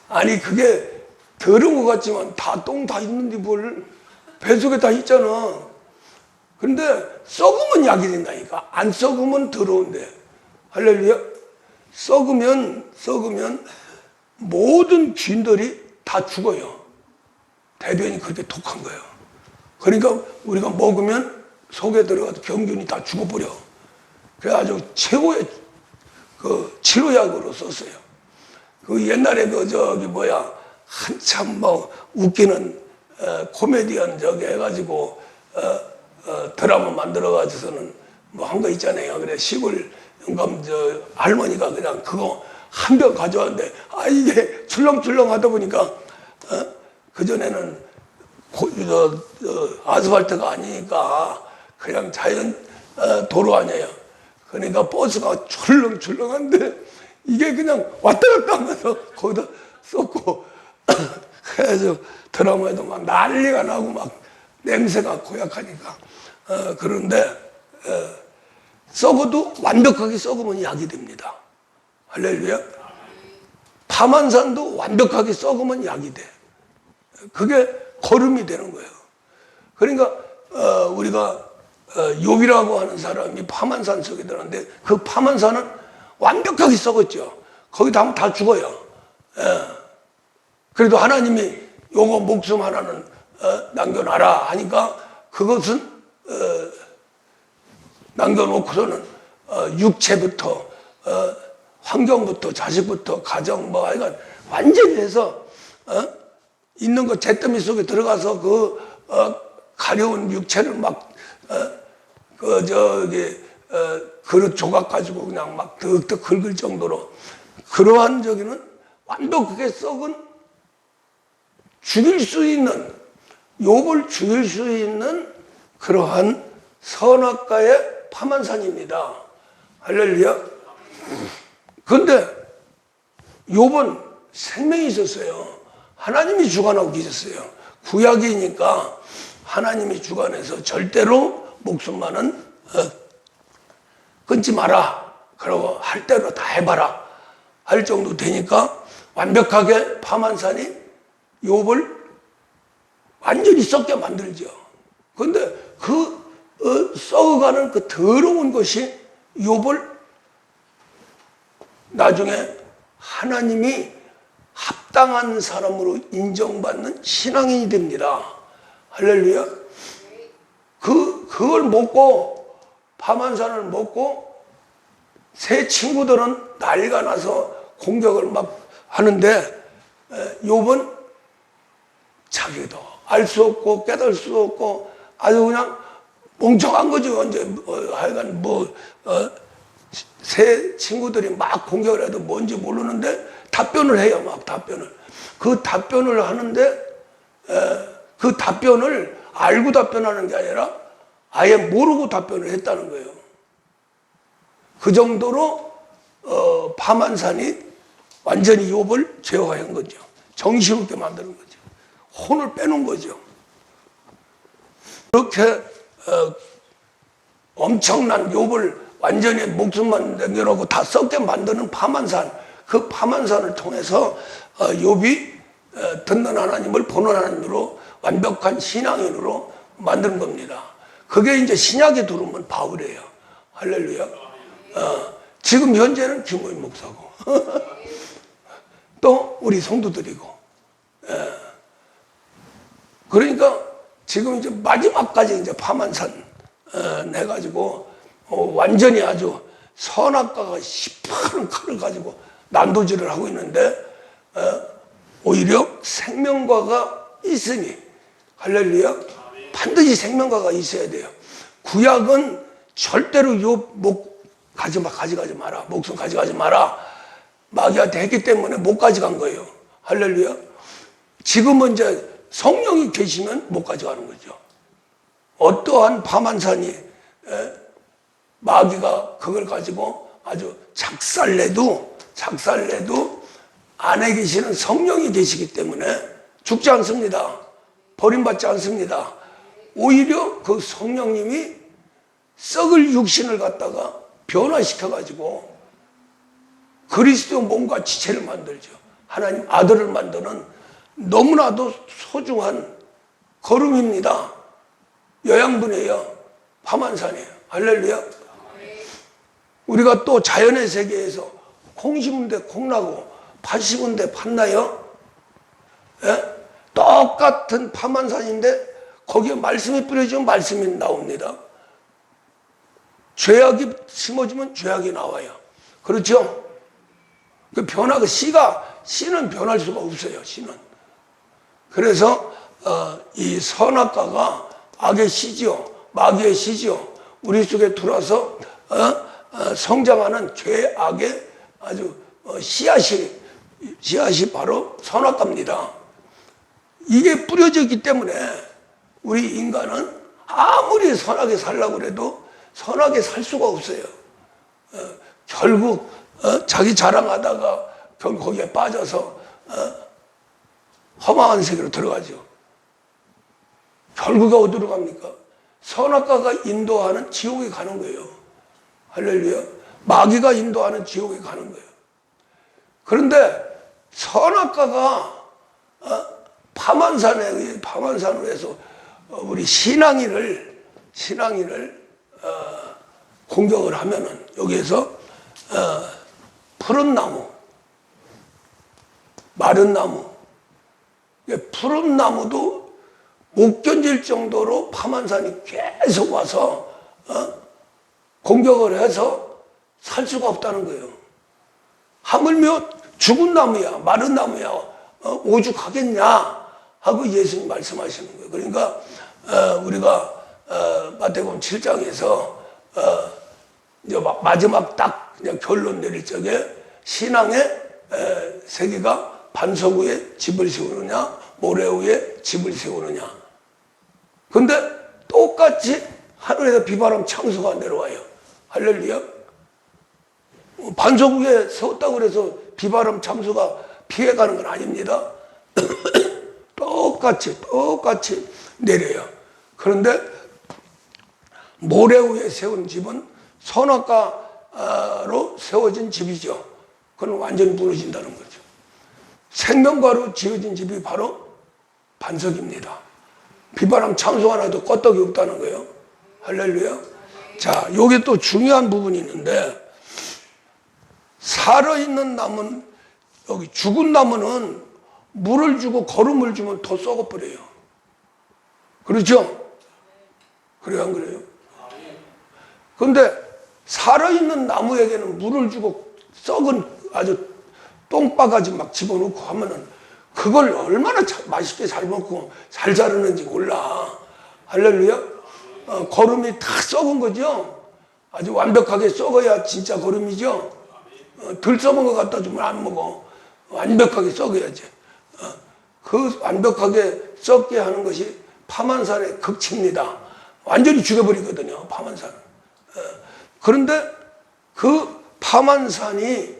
A: 아니 그게 더러운 것 같지만 다 똥 다 있는데 뭘 뱃속에 다 있잖아. 근데 썩으면 약이 된다니까. 안 썩으면 더러운데. 할렐루야. 썩으면 모든 균들이 다 죽어요. 대변이 그렇게 독한 거예요. 그러니까 우리가 먹으면 속에 들어가서 병균이 다 죽어버려. 그래가지고 최고의 그 치료약으로 썼어요. 그 옛날에 한참 웃기는 코미디언 해가지고 드라마 만들어가지고서는 한 거 있잖아요. 그래 시골 영감 할머니가 그냥 그거 한 병 가져왔는데 이게 출렁출렁 하다 보니까 그 전에는 아스팔트가 아니니까 그냥 자연 도로 아니에요. 그러니까 버스가 출렁출렁한데 이게 그냥 왔다 갔다 하면서 거기다 쏟고 그래서 드라마에도 막 난리가 나고 막 냄새가 고약하니까 그런데 썩어도 완벽하게 썩으면 약이 됩니다. 할렐루야. 파만산도 완벽하게 썩으면 약이 돼. 그게 거름이 되는 거예요. 그러니까 우리가 욥이라고 하는 사람이 파만산 속에 들었는데 그 파만산은 완벽하게 썩었죠. 거기 다 하면 다 죽어요. 그래도 하나님이 요거 목숨 하나는 남겨놔라 하니까 그것은 남겨놓고서는 육체부터 환경부터 자식부터 가정 하여간 완전히 해서 있는 거 잿더미 속에 들어가서 그 가려운 육체를 막 그릇 조각 가지고 그냥 막 득득 긁을 정도로 그러한 저기는 완벽하게 썩은 죽일 수 있는 욥을 죽일 수 있는 그러한 선악과의 파만산입니다. 할렐루야. 그런데 욥은 생명이 있었어요. 하나님이 주관하고 계셨어요. 구약이니까 하나님이 주관해서 절대로 목숨만은 끊지 마라. 그러고 할 대로 다 해봐라. 할 정도 되니까 완벽하게 파만산이 욥을 완전히 썩게 만들죠. 그런데 썩어가는 그 더러운 것이 욥을 나중에 하나님이 합당한 사람으로 인정받는 신앙인이 됩니다. 할렐루야. 그걸 먹고 파만산을 먹고 새 친구들은 난리가 나서 공격을 막 하는데 욥은 자기도 알 수 없고 깨달을 수 없고 아주 그냥 멍청한 거죠. 이제 하여간 새 친구들이 막 공격을 해도 뭔지 모르는데 답변을 해요. 막 답변을. 그 답변을 하는데 그 답변을 알고 답변하는 게 아니라 아예 모르고 답변을 했다는 거예요. 그 정도로 파만산이 완전히 욥을 제어한 거죠. 정신없게 만드는 거죠. 혼을 빼는 거죠. 그렇게 엄청난 욥을 완전히 목숨만 남겨놓고 다 썩게 만드는 파만산, 그 파만산을 통해서 욥이 듣는 하나님을 보는 하나님으로 완벽한 신앙인으로 만드는 겁니다. 그게 이제 신약에 들어오면 바울이에요. 할렐루야. 지금 현재는 김호인 목사고 또 우리 성도들이고. 그러니까 지금 이제 마지막까지 이제 파만산 해가지고 완전히 아주 선악과가 시퍼런 칼을 가지고 난도질을 하고 있는데 오히려 생명과가 있으니, 할렐루야, 반드시 생명과가 있어야 돼요. 구약은 절대로 욥 목 가져가지 마라, 목숨 가져가지 마라, 마귀한테 했기 때문에 못 가져간 거예요. 할렐루야. 지금은 이제 성령이 계시면 못 가져가는 거죠. 어떠한 파만산이 마귀가 그걸 가지고 아주 작살내도 안에 계시는 성령이 계시기 때문에 죽지 않습니다. 버림받지 않습니다. 오히려 그 성령님이 썩을 육신을 갖다가 변화시켜가지고 그리스도 몸과 지체를 만들죠. 하나님 아들을 만드는 너무나도 소중한 걸음입니다. 요양분이에요. 파만산이에요. 할렐루야. 우리가 또 자연의 세계에서 콩 심은데 콩 나고 팥 심은데 팥 나요. 예? 똑같은 파만산인데 거기에 말씀이 뿌려지면 말씀이 나옵니다. 죄악이 심어지면 죄악이 나와요. 그렇죠? 그 변화가 씨는 변할 수가 없어요. 씨는. 그래서 이 선악과가 악의 씨지요, 마귀의 씨지요. 우리 속에 들어와서 성장하는 죄악의 아주 씨앗이 바로 선악과입니다. 이게 뿌려졌기 때문에 우리 인간은 아무리 선하게 살려고 해도 선하게 살 수가 없어요. 결국 자기 자랑하다가 결국 거기에 빠져서 험한 세계로 들어가죠. 결국에 어디로 갑니까? 선악과가 인도하는 지옥에 가는 거예요. 할렐루야. 마귀가 인도하는 지옥에 가는 거예요. 그런데 선악과가 파만산으로 해서 우리 신앙인을 공격을 하면은 여기에서 푸른 나무, 마른 나무, 푸른 나무도 못 견딜 정도로 파만산이 계속 와서 공격을 해서 살 수가 없다는 거예요. 하물며 죽은 나무야, 마른 나무야, 오죽하겠냐 하고 예수님 말씀하시는 거예요. 그러니까 우리가 마태복음 7장에서 이제 마지막 딱 그냥 결론 내릴 적에 신앙의 세계가 반석 위에 집을 세우느냐, 모래 위에 집을 세우느냐. 근데 똑같이 하늘에서 비바람 창수가 내려와요. 할렐루야. 반석 위에 세웠다고 해서 비바람 창수가 피해가는 건 아닙니다. 똑같이 내려요. 그런데 모래 위에 세운 집은 선악과로 세워진 집이죠. 그건 완전히 무너진다는 거죠. 생명과로 지어진 집이 바로 반석입니다. 비바람 창수가 나도 껐떡이 없다는 거예요. 할렐루야. 자, 여기 또 중요한 부분이 있는데, 살아있는 나무는, 여기 죽은 나무는 물을 주고 거름을 주면 더 썩어버려요. 그렇죠? 그래요, 안 그래요? 그런데 살아있는 나무에게는 물을 주고 썩은 아주 똥바가지 막 집어넣고 하면은 그걸 얼마나 맛있게 잘 먹고 잘 자르는지 몰라. 할렐루야. 거름이 다 썩은 거죠. 아주 완벽하게 썩어야 진짜 거름이죠. 덜 썩은 거 갖다 주면 안 먹어. 완벽하게 썩어야지. 그 완벽하게 썩게 하는 것이 파만산의 극치입니다. 완전히 죽여버리거든요, 파만산은. 그런데 그 파만산이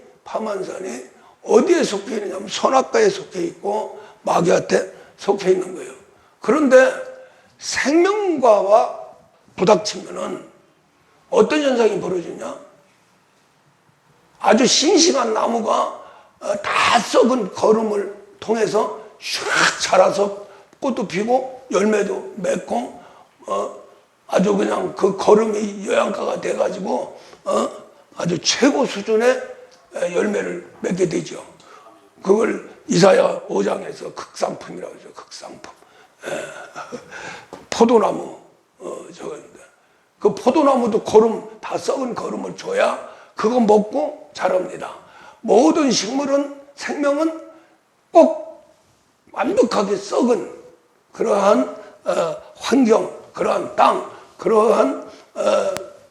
A: 어디에 속해 있느냐면 선악과에 속해 있고 마귀한테 속해 있는 거예요. 그런데 생명과와 부닥치면은 어떤 현상이 벌어지냐? 아주 싱싱한 나무가 다 썩은 거름을 통해서 슉 자라서 꽃도 피고 열매도 맺고 아주 그냥 그 거름이 요양가가 돼가지고 아주 최고 수준의 열매를 맺게 되죠. 그걸 이사야 5장에서 극상품이라고 하죠. 극상품. 포도나무 저건데 그 포도나무도 거름 다 썩은 거름을 줘야 그거 먹고 자랍니다. 모든 식물은 생명은 꼭 완벽하게 썩은 그러한 환경, 그러한 땅, 그러한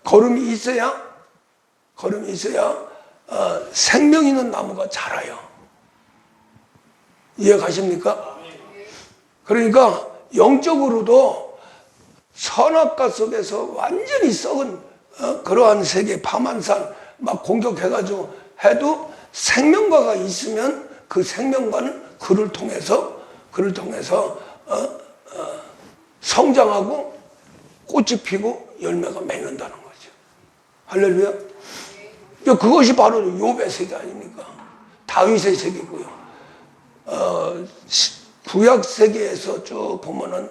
A: 거름이 있어야 생명 있는 나무가 자라요. 이해 가십니까? 그러니까 영적으로도 선악과 속에서 완전히 썩은 그러한 세계 파만산 막 공격해가지고 해도 생명과가 있으면 그 생명과는 그를 통해서 성장하고 꽃이 피고 열매가 맺는다는 거죠. 할렐루야. 그것이 바로 욥의 세계 아닙니까? 다윗의 세계고요. 구약 세계에서 쭉 보면은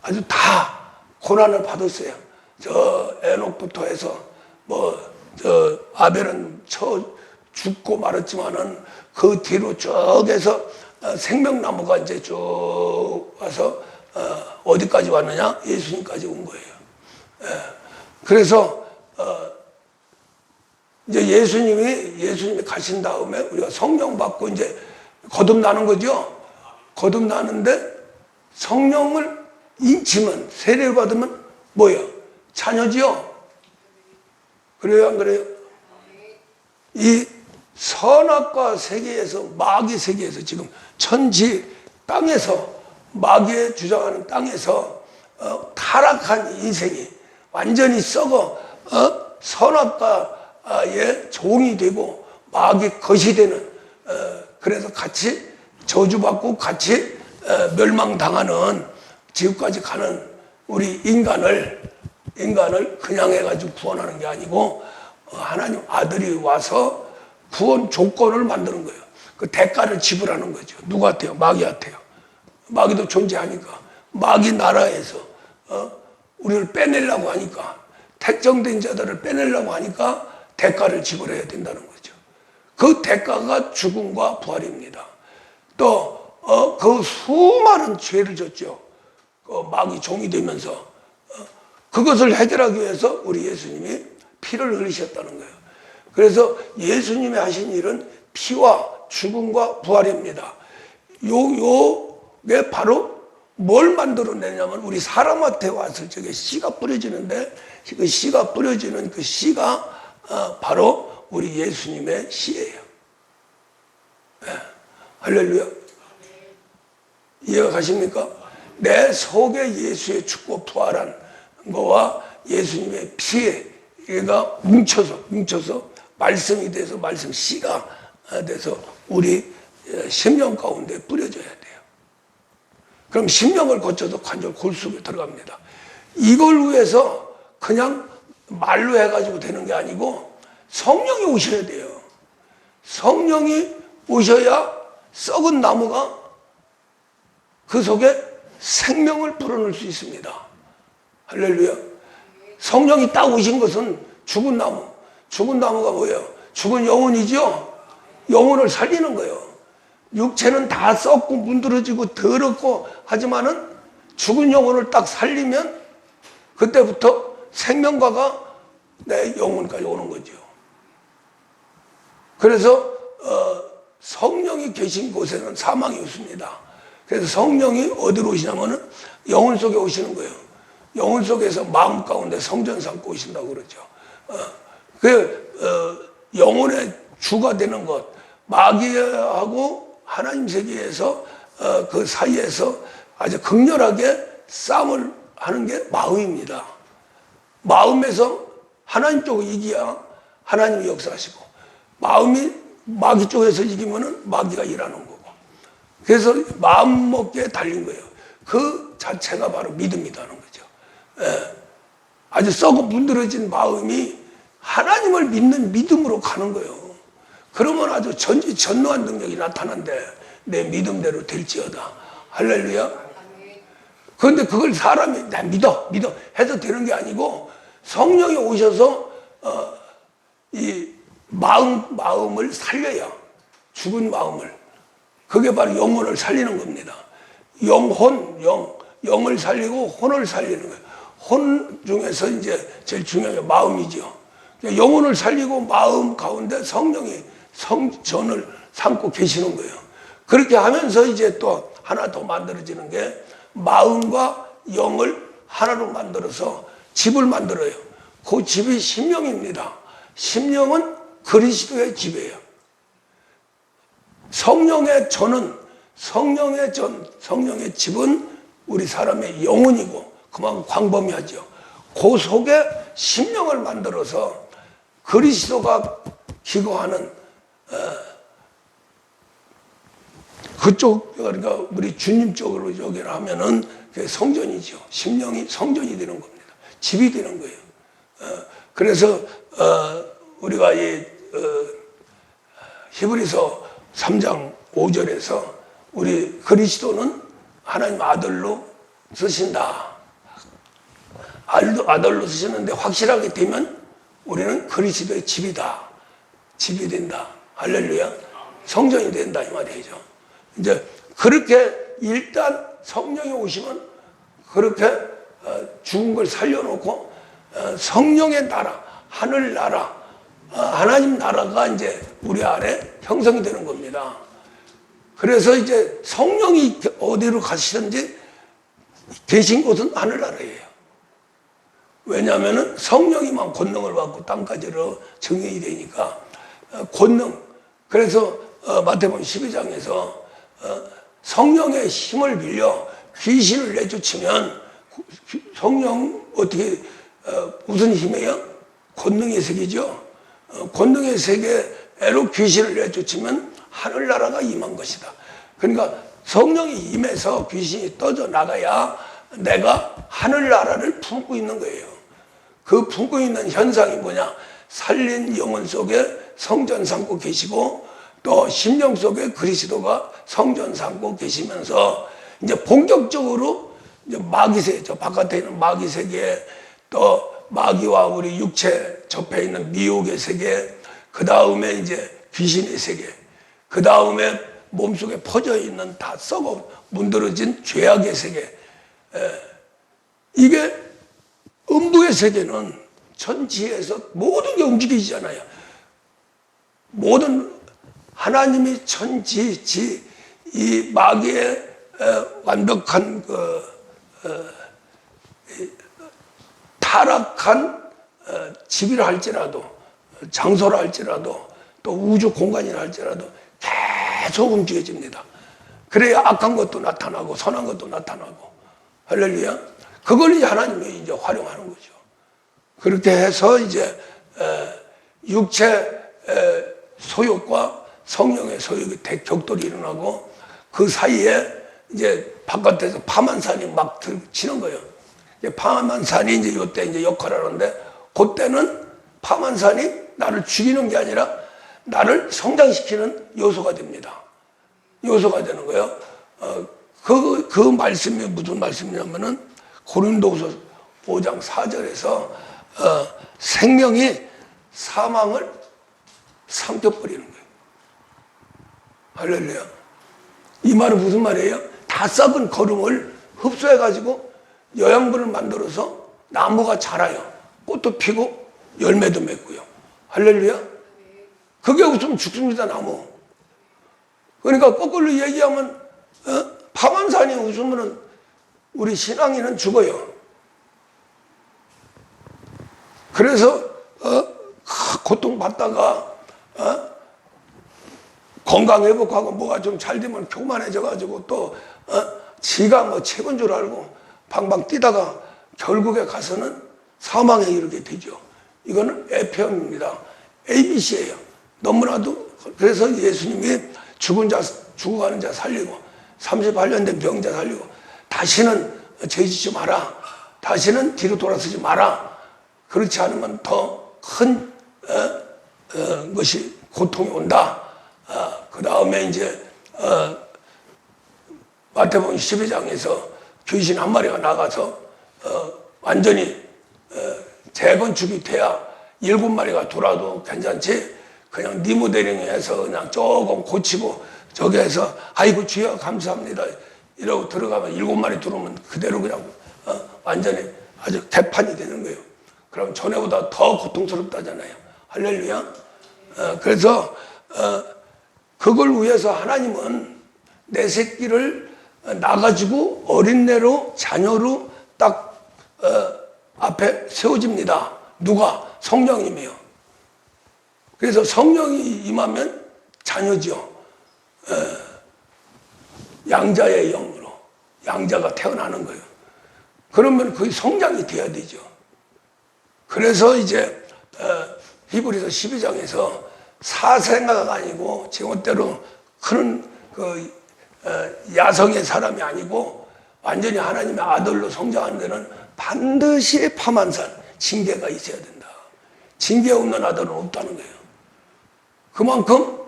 A: 아주 다 고난을 받았어요. 저 에녹부터 해서 저 아벨은 죽고 말았지만은 그 뒤로 쭉 해서 생명나무가 이제 쭉 와서 어디까지 왔느냐? 예수님까지 온 거예요. 그래서 이제 예수님이 가신 다음에 우리가 성령 받고 이제 거듭나는 거죠. 거듭나는데 성령을 인치면 세례를 받으면 뭐예요? 자녀지요. 그래요, 안 그래요? 이 선악과 세계에서 마귀 세계에서 지금 천지 땅에서 마귀의 주장하는 땅에서 타락한 인생이 완전히 썩어 선악과의 종이 되고 마귀 것이 되는 그래서 같이 저주받고 같이 멸망당하는 지옥까지 가는 우리 인간을 그냥 해가지고 구원하는 게 아니고 하나님 아들이 와서 구원 조건을 만드는 거예요. 그 대가를 지불하는 거죠. 누구한테요? 마귀한테요. 마귀도 존재하니까 마귀 나라에서 우리를 빼내려고 하니까 택정된 자들을 빼내려고 하니까 대가를 지불해야 된다는 거죠. 그 대가가 죽음과 부활입니다. 또 그 수많은 죄를 졌죠. 마귀 종이 되면서 그것을 해결하기 위해서 우리 예수님이 피를 흘리셨다는 거예요. 그래서 예수님이 하신 일은 피와 죽음과 부활입니다. 요게 바로 뭘 만들어내냐면 우리 사람한테 왔을 적에 씨가 뿌려지는데 그 씨가 뿌려지는 그 씨가 바로 우리 예수님의 씨예요. 할렐루야. 이해가 가십니까? 내 속에 예수의 죽고 부활한 거와 예수님의 피에 얘가 뭉쳐서 말씀이 돼서 말씀 씨가 돼서 우리 심령 가운데 뿌려져야 돼요. 그럼 심령을 거쳐서 관절 골 속에 들어갑니다. 이걸 위해서 그냥 말로 해가지고 되는 게 아니고 성령이 오셔야 돼요. 성령이 오셔야 썩은 나무가 그 속에 생명을 불어넣을 수 있습니다. 할렐루야. 성령이 딱 오신 것은 죽은 나무가 뭐예요? 죽은 영혼이죠. 영혼을 살리는 거예요. 육체는 다 썩고 문드러지고 더럽고 하지만은 죽은 영혼을 딱 살리면 그때부터 생명과가 내 영혼까지 오는 거죠. 그래서 성령이 계신 곳에는 사망이 없습니다. 그래서 성령이 어디로 오시냐면은 영혼 속에 오시는 거예요. 영혼 속에서 마음 가운데 성전 삼고 오신다고 그러죠. 영혼의 주가 되는 것, 마귀하고 하나님 세계에서 그 사이에서 아주 극렬하게 싸움을 하는 게 마음입니다. 마음에서 하나님 쪽으로 이기야 하나님이 역사하시고 마음이 마귀 쪽에서 이기면은 마귀가 일하는 거고. 그래서 마음 먹기에 달린 거예요. 그 자체가 바로 믿음이라는 거죠. 예. 아주 썩어 문드러진 마음이 하나님을 믿는 믿음으로 가는 거예요. 그러면 아주 전지전능한 능력이 나타난데 내 믿음대로 될지어다. 할렐루야. 그런데 그걸 사람이 나 믿어 해서 되는 게 아니고 성령이 오셔서 이 마음을 살려야, 죽은 마음을, 그게 바로 영혼을 살리는 겁니다. 영을 살리고 혼을 살리는 거예요. 혼 중에서 이제 제일 중요한 게 마음이죠. 영혼을 살리고 마음 가운데 성령이 성전을 삼고 계시는 거예요. 그렇게 하면서 이제 또 하나 더 만들어지는 게 마음과 영을 하나로 만들어서 집을 만들어요. 그 집이 심령입니다. 심령은 그리스도의 집이에요. 성령의 집은 우리 사람의 영혼이고 그만큼 광범위하죠. 그 속에 심령을 만들어서 그리스도가 기거하는 그쪽, 그러니까 우리 주님 쪽으로 여기를 하면은 그게 성전이죠. 심령이 성전이 되는 겁니다. 집이 되는 거예요. 그래서 우리가 이 히브리서 3장 5절에서 우리 그리스도는 하나님 아들로 쓰신다. 아들로 쓰시는데 확실하게 되면 우리는 그리스도의 집이다. 집이 된다. 할렐루야. 성전이 된다 이 말이죠. 이제 그렇게 일단 성령이 오시면 그렇게 죽은 걸 살려놓고 성령의 나라, 하늘 나라, 하나님 나라가 이제 우리 안에 형성이 되는 겁니다. 그래서 이제 성령이 어디로 가시든지 계신 곳은 하늘나라예요. 왜냐하면 성령이만 권능을 받고 땅까지로 증인이 되니까 권능. 그래서 마태복음 12장에서 성령의 힘을 빌려 귀신을 내쫓으면 성령 어떻게 무슨 힘이에요? 권능의 세계죠. 권능의 세계로 귀신을 내쫓으면 하늘나라가 임한 것이다. 그러니까 성령이 임해서 귀신이 떠져 나가야 내가 하늘나라를 품고 있는 거예요. 그 품고 있는 현상이 뭐냐? 살린 영혼 속에 성전 삼고 계시고 또 심령 속에 그리스도가 성전 삼고 계시면서 이제 본격적으로 이제 마귀세, 저 바깥에 있는 마귀 세계, 또 마귀와 우리 육체 접해 있는 미혹의 세계, 그 다음에 이제 귀신의 세계, 그 다음에 몸속에 퍼져 있는 다 썩어 문드러진 죄악의 세계. 이게 음부의 세계는 천지에서 모든 게 움직이잖아요. 모든 하나님이 천지, 이 마귀의 완벽한 타락한 집이라 할지라도, 장소라 할지라도, 또 우주 공간이라 할지라도 계속 움직여집니다. 그래야 악한 것도 나타나고 선한 것도 나타나고. 할렐루야. 그걸 이제 하나님이 이제 활용하는 거죠. 그렇게 해서 이제 육체 소욕과 성령의 소욕이 대격돌이 일어나고 그 사이에 이제 바깥에서 파만산이 막 치는 거예요. 파만산이 이제 이때 이제 역할을 하는데 그때는 파만산이 나를 죽이는 게 아니라 나를 성장시키는 요소가 됩니다. 요소가 되는 거예요. 그 말씀이 무슨 말씀이냐면은 고린도후서 5장 4절에서 생명이 사망을 삼켜버리는 거예요. 할렐루야. 이 말은 무슨 말이에요? 다 썩은 거름을 흡수해가지고 영양분을 만들어서 나무가 자라요. 꽃도 피고 열매도 맺고요. 할렐루야. 그게 없으면 죽습니다, 나무. 그러니까 거꾸로 얘기하면 파만산이 웃으면 우리 신앙인은 죽어요. 그래서 고통받다가 건강 회복하고 뭐가 좀 잘 되면 교만해져가지고 또 지가 뭐 최고인 줄 알고 방방 뛰다가 결국에 가서는 사망에 이르게 되죠. 이거는 F형입니다. ABC예요. 너무나도 그래서 예수님이 죽어가는 자 살리고 38년 된 병자 살리고 다시는 죄 짓지 마라. 다시는 뒤로 돌아서지 마라. 그렇지 않으면 더 큰 것이 고통이 온다. 그 다음에 이제 마태복음 12장에서 귀신 한 마리가 나가서 완전히 재건축이 돼야 7마리가 돌아도 괜찮지. 그냥 리모델링해서 그냥 조금 고치고 저기 해서 아이고 주여 감사합니다 이러고 들어가면 7마리 들어오면 그대로 그냥 완전히 아주 개판이 되는 거예요. 그럼 전에보다 더 고통스럽다잖아요. 할렐루야. 그래서 그걸 위해서 하나님은 내 새끼를 나가지고 어린애로 자녀로 딱 앞에 세워집니다. 누가? 성령님이요. 그래서 성령이 임하면 자녀죠. 양자의 영으로 양자가 태어나는 거예요. 그러면 그게 성장이 돼야 되죠. 그래서 이제 히브리서 12장에서 사생아가 아니고 제멋대로 그런 야성의 사람이 아니고 완전히 하나님의 아들로 성장하는 데는 반드시 파만산 징계가 있어야 된다. 징계 없는 아들은 없다는 거예요. 그만큼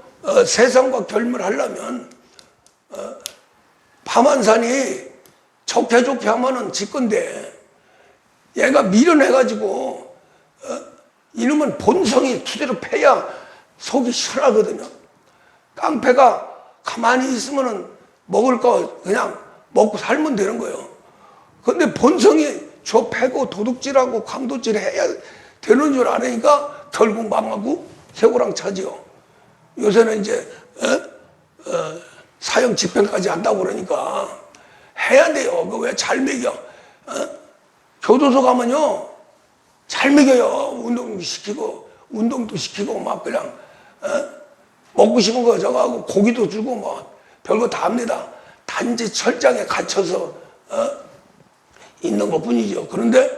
A: 세상과 결멸하려면 파만산이 좋게 하면은 지 건데 얘가 밀어내가지고 이놈은 본성이 투대로 패야 속이 시원하거든요. 깡패가 가만히 있으면은 먹을 거 그냥 먹고 살면 되는 거예요. 근데 본성이 저 패고 도둑질하고 강도질 해야 되는 줄 아니까 결국 망하고 해고랑 차지요. 요새는 이제 사형 집행까지 한다고 그러니까 해야 돼요. 그 왜 잘 먹여? 교도소 가면요 잘 먹여요. 운동도 시키고 막 그냥 먹고 싶은 거 저거 하고 고기도 주고 뭐 별거 다 합니다. 단지 철장에 갇혀서 있는 것 뿐이죠. 그런데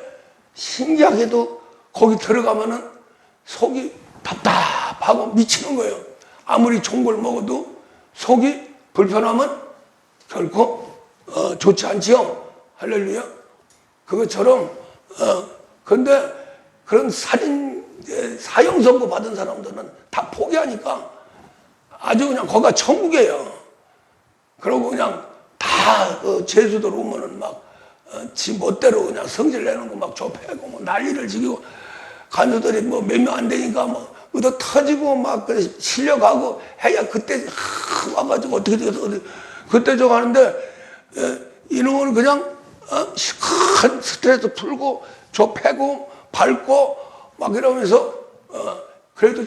A: 신기하게도 거기 들어가면은 속이 답답하고 미치는 거예요. 아무리 좋은 걸 먹어도 속이 불편하면 결코 좋지 않지요. 할렐루야. 그것처럼 근데 그런 사형 선고 받은 사람들은 다 포기하니까 아주 그냥 거기가 천국이에요. 그러고 그냥 다 제주도로 오면은 막 지 멋대로 그냥 성질 내는 거 막 좁혀고 뭐 난리를 지기고 간수들이 뭐 몇 명 안 되니까 뭐 얻어 터지고 막 실려가고 해야 그때 와가지고 어떻게 돼서 그때 저거 하는데 이놈은 그냥 큰 스트레스 풀고 좁혀고 밟고 막 이러면서 그래도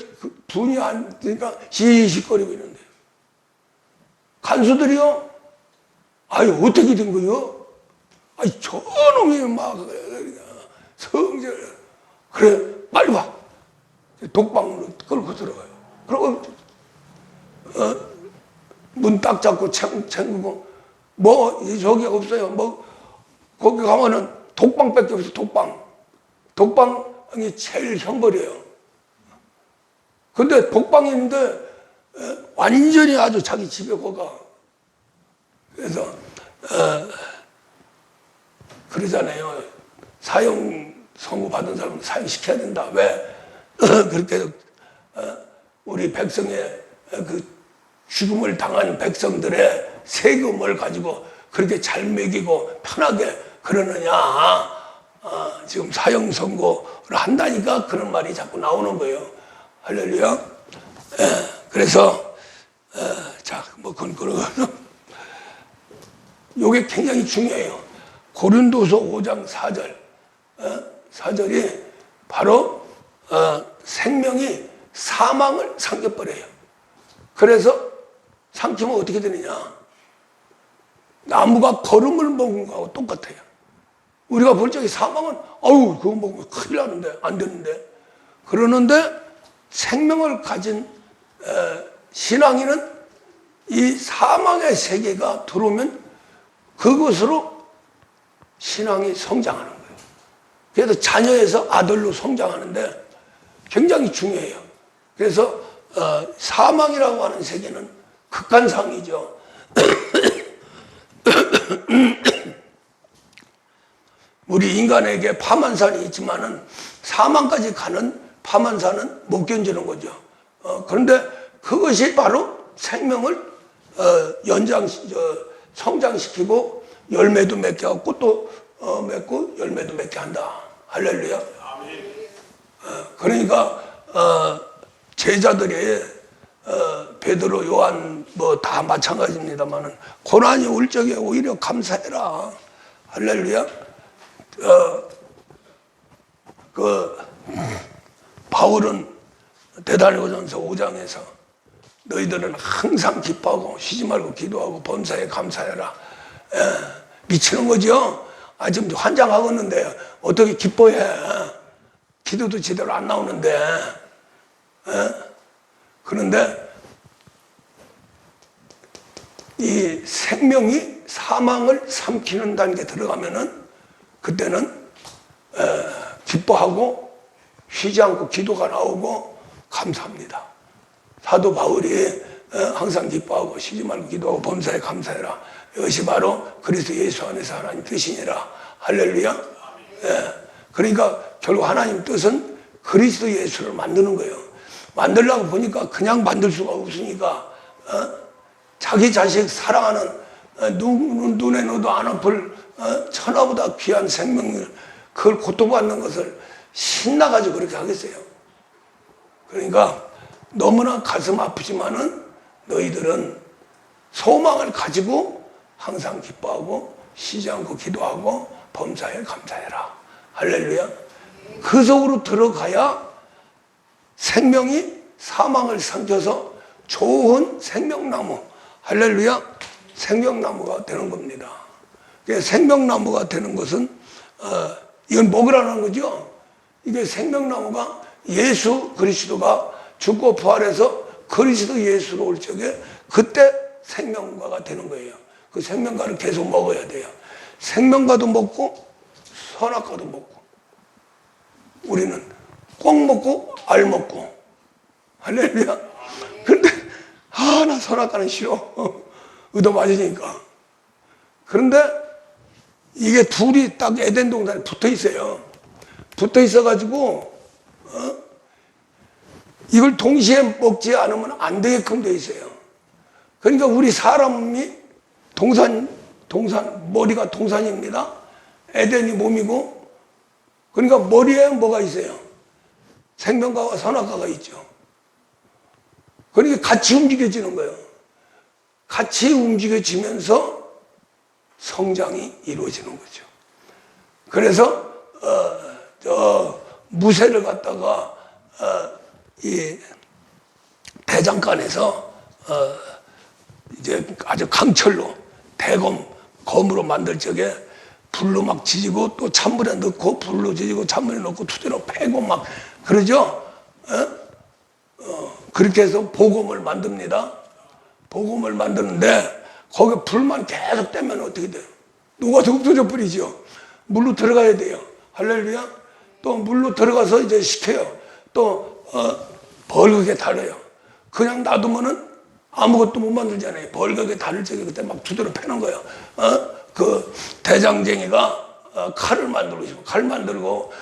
A: 분이 안 되니까 시시거리고 있는데 간수들이요 아유 어떻게 된 거요? 아이 저놈이 막 성질 그래 빨리 와 독방으로 끌고 들어가요. 그리고 문 딱 잡고 챙기고 뭐 저기 없어요. 뭐 거기 가면은 독방밖에 없어. 독방이 제일 형벌이에요. 근데 독방이 있는데 완전히 아주 자기 집에 거가. 그래서 그러잖아요. 사형 선고 받은 사람은 사형시켜야 된다. 왜? 그렇게 우리 백성의 그 죽음을 당한 백성들의 세금을 가지고 그렇게 잘 먹이고 편하게 그러느냐. 지금 사형 선고를 한다니까 그런 말이 자꾸 나오는 거예요. 할렐루야. 그래서 자, 뭐 그런 요게 굉장히 중요해요. 고린도서 5장 4절 4절이 바로 생명이 사망을 삼켜버려요. 그래서 삼키면 어떻게 되느냐. 나무가 거름을 먹은 거하고 똑같아요. 우리가 볼 적에 사망은 아유 그거 먹으면 큰일 나는데 안 되는데 그러는데 생명을 가진 신앙인은 이 사망의 세계가 들어오면 그것으로 신앙이 성장하는 거예요. 그래서 자녀에서 아들로 성장하는데 굉장히 중요해요. 그래서 사망이라고 하는 세계는 극한상이죠. 우리 인간에게 파만산이 있지만은 사망까지 가는 파만산은 못 견디는 거죠. 그런데 그것이 바로 생명을 성장시키고 열매도 맺게 하고 꽃도 맺고 열매도 맺게 한다. 할렐루야. 그러니까 제자들이 베드로, 요한 뭐 다 마찬가지입니다만은 고난이 올 적에 오히려 감사해라. 할렐루야. 바울은 데살로니가전서 5장에서 너희들은 항상 기뻐하고 쉬지 말고 기도하고 범사에 감사해라. 미치는 거죠. 지금 환장하고 있는데 어떻게 기뻐해. 기도도 제대로 안 나오는데. 그런데 이 생명이 사망을 삼키는 단계에 들어가면은 그때는 기뻐하고 쉬지 않고 기도가 나오고 감사합니다. 사도 바울이 항상 기뻐하고 쉬지 말고 기도하고 범사에 감사해라. 이것이 바로 그리스도 예수 안에서 하나님 뜻이니라. 할렐루야. 그러니까 결국 하나님 뜻은 그리스도 예수를 만드는 거예요. 만들려고 보니까 그냥 만들 수가 없으니까 자기 자식 사랑하는 눈에 넣어도 안 아플 천하보다 귀한 생명을 그걸 고통받는 것을 신나가지고 그렇게 하겠어요. 그러니까 너무나 가슴 아프지만은 너희들은 소망을 가지고 항상 기뻐하고 쉬지 않고 기도하고 범사에 감사해라. 할렐루야. 그 속으로 들어가야 생명이 사망을 삼켜서 좋은 생명나무, 할렐루야, 생명나무가 되는 겁니다. 생명나무가 되는 것은 이건 먹으라는 거죠. 이게 생명나무가 예수 그리스도가 죽고 부활해서 그리스도 예수로 올 적에 그때 생명과가 되는 거예요. 그 생명과를 계속 먹어야 돼요. 생명과도 먹고 선악과도 먹고 우리는 꼭 먹고 알 먹고 할렐루야. 그런데 나 선악과는 싫어. 의도 맞으니까. 그런데 이게 둘이 딱 에덴 동산에 붙어 있어요. 붙어 있어가지고 이걸 동시에 먹지 않으면 안 되게끔 돼 있어요. 그러니까 우리 사람이 머리가 동산입니다. 에덴이 몸이고, 그러니까 머리에 뭐가 있어요? 생명과와 선악과가 있죠. 그러니까 같이 움직여지는 거예요. 같이 움직여지면서 성장이 이루어지는 거죠. 그래서 무쇠를 갖다가 이 대장간에서 이제 아주 강철로 검으로 만들 적에 불로 막 지지고 또 찬물에 넣고 불로 지지고 찬물에 넣고 투대로 패고 막 그러죠. 그렇게 해서 복음을 만듭니다. 복음을 만드는데 거기에 불만 계속 떼면 어떻게 돼요? 녹아서 없어져 버리죠. 물로 들어가야 돼요. 할렐루야. 또 물로 들어가서 이제 식혀요. 또 벌겋게 달아요. 그냥 놔두면은 아무것도 못 만들잖아요. 벌겋게 다를 적에 그때 막 두드려 패는 거예요. 그 대장쟁이가 칼을 만들고 싶으면 칼 만들고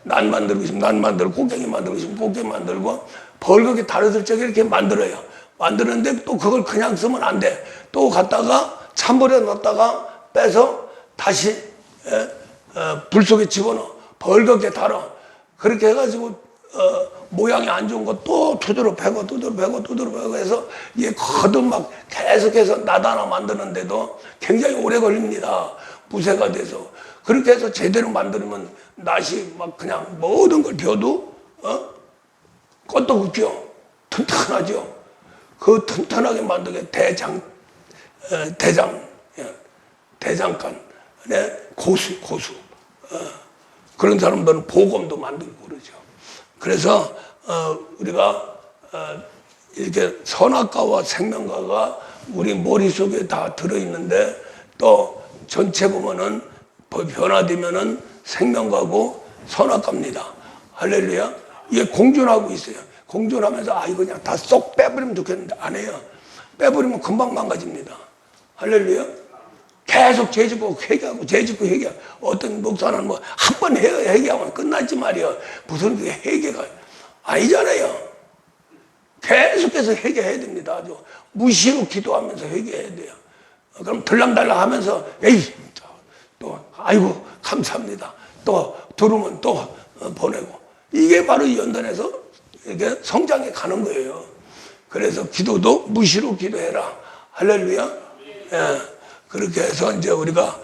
A: 난 만들고 싶으면 난 만들고 곡괭이 만들고 싶으면 곡괭이 만들고 벌겋게 다루들 적에 이렇게 만들어요. 만드는데 또 그걸 그냥 쓰면 안 돼. 또 갖다가 찬물에 넣었다가 빼서 다시 불 속에 집어넣어. 벌겋게 달아. 그렇게 해가지고 모양이 안 좋은 거 또 두드러 패고 해서 이게 거듭 막 계속해서 나다나 만드는데도 굉장히 오래 걸립니다. 무쇠가 돼서. 그렇게 해서 제대로 만들면 낫이 막 그냥 모든 걸 비워도 껐도 튼튼하죠. 그 튼튼하게 만들게 대장간의 고수. 그런 사람들은 보검도 만들고 그러죠. 그래서 우리가 이렇게 선악과와 생명과가 우리 머릿속에 다 들어있는데 또 전체 보면은 변화되면은 생명과고 선악과입니다. 할렐루야. 이게 공존하고 있어요. 공존하면서 아 이거 그냥 다 쏙 빼버리면 좋겠는데 안 해요. 빼버리면 금방 망가집니다. 할렐루야. 계속 죄짓고 회개하고 죄짓고 회개하고 어떤 목사는 뭐 한 번 회개하면 끝났지 말이야. 무슨 그게 회개가 아니잖아요. 계속해서 회개해야 됩니다. 아주 무시로 기도하면서 회개해야 돼요. 그럼 들랑달랑 하면서 에이 또 아이고 감사합니다. 또 들으면 또 보내고 이게 바로 연단에서 이게 성장해 가는 거예요. 그래서 기도도 무시로 기도해라. 할렐루야. 예, 그렇게 해서 이제 우리가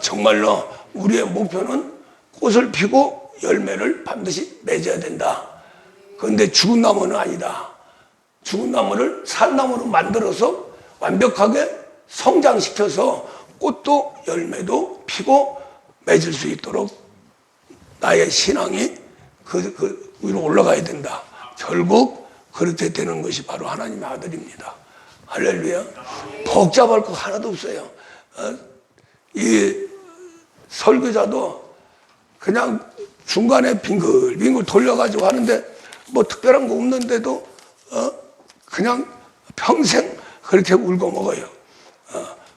A: 정말로 우리의 목표는 꽃을 피고 열매를 반드시 맺어야 된다. 그런데 죽은 나무는 아니다. 죽은 나무를 산 나무로 만들어서 완벽하게 성장시켜서 꽃도 열매도 피고 맺을 수 있도록 나의 신앙이 그 위로 올라가야 된다. 결국 그렇게 되는 것이 바로 하나님의 아들입니다. 할렐루야. 복잡할 거 하나도 없어요. 이 설교자도 그냥 중간에 빙글빙글 돌려가지고 하는데 뭐 특별한 거 없는데도 그냥 평생 그렇게 울고 먹어요.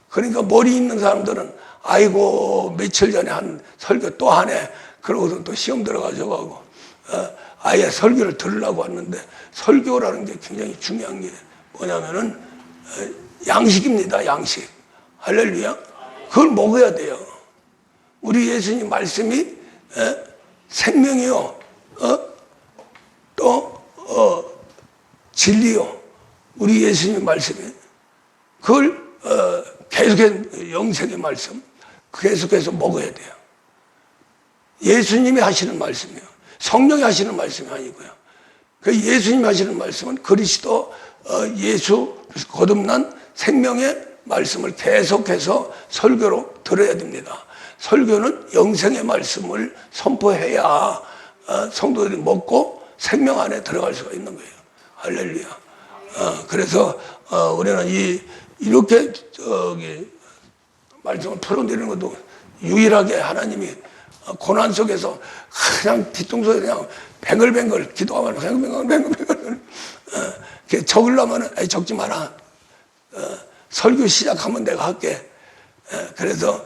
A: 그러니까 머리 있는 사람들은 아이고 며칠 전에 한 설교 또 하네. 그러고서 또 시험 들어가지고 하고 아예 설교를 들으려고 왔는데 설교라는 게 굉장히 중요한 게 뭐냐면은 양식입니다. 양식. 할렐루야. 그걸 먹어야 돼요. 우리 예수님 말씀이 생명이요. 또 진리요. 우리 예수님 말씀이 그걸 계속해서 영생의 말씀 계속해서 먹어야 돼요. 예수님이 하시는 말씀이에요. 성령이 하시는 말씀이 아니고요. 그 예수님이 하시는 말씀은 그리스도 예수 거듭난 생명의 말씀을 계속해서 설교로 들어야 됩니다. 설교는 영생의 말씀을 선포해야 성도들이 먹고 생명 안에 들어갈 수가 있는 거예요. 할렐루야. 그래서 우리는 이렇게 말씀을 풀어내리는 것도 유일하게 하나님이 고난 속에서 그냥 뒤통수에 그냥 뱅글뱅글 기도하면 뱅글뱅글 적으려면 적지 마라. 설교 시작하면 내가 할게. 그래서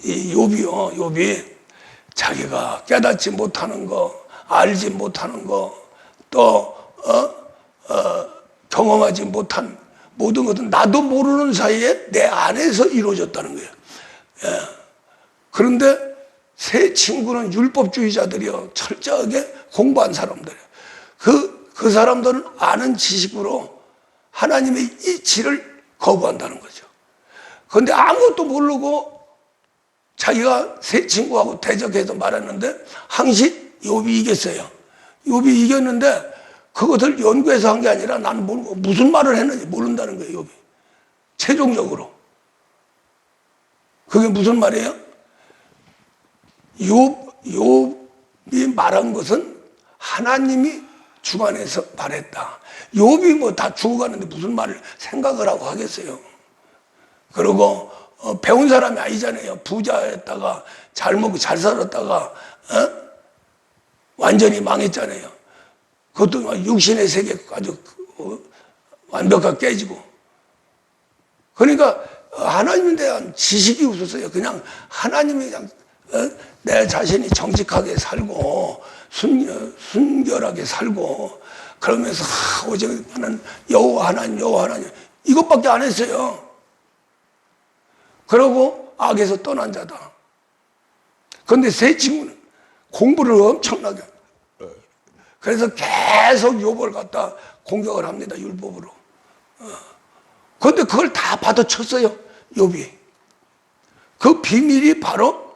A: 이 욥이 자기가 깨닫지 못하는 거, 알지 못하는 거, 또 경험하지 못한 모든 것은 나도 모르는 사이에 내 안에서 이루어졌다는 거예요. 그런데 세 친구는 율법주의자들이요. 철저하게 공부한 사람들이에요. 그 사람들은 아는 지식으로 하나님의 이치를 거부한다는 거죠. 그런데 아무것도 모르고 자기가 세 친구하고 대적해서 말했는데 항시 욥이 이겼어요. 욥이 이겼는데 그것을 연구해서 한 게 아니라 나는 무슨 말을 했는지 모른다는 거예요. 욥이. 최종적으로. 그게 무슨 말이에요? 욥이 말한 것은 하나님이 주관해서 말했다. 욥이 뭐 다 죽어가는데 무슨 말을 생각을 하고 하겠어요. 그리고 배운 사람이 아니잖아요. 부자였다가 잘 먹고 잘 살았다가 완전히 망했잖아요. 그것도 육신의 세계 아주 완벽하게 깨지고. 그러니까 하나님에 대한 지식이 없었어요. 그냥 하나님이 그냥 내 자신이 정직하게 살고 순결하게 살고 그러면서 오직 나는 여호와 하나님 이것밖에 안 했어요. 그러고 악에서 떠난 자다. 그런데 세 친구는 공부를 엄청나게 그래서 계속 욥을 갖다 공격을 합니다. 율법으로. 그런데 그걸 다 받아쳤어요. 욥이. 그 비밀이 바로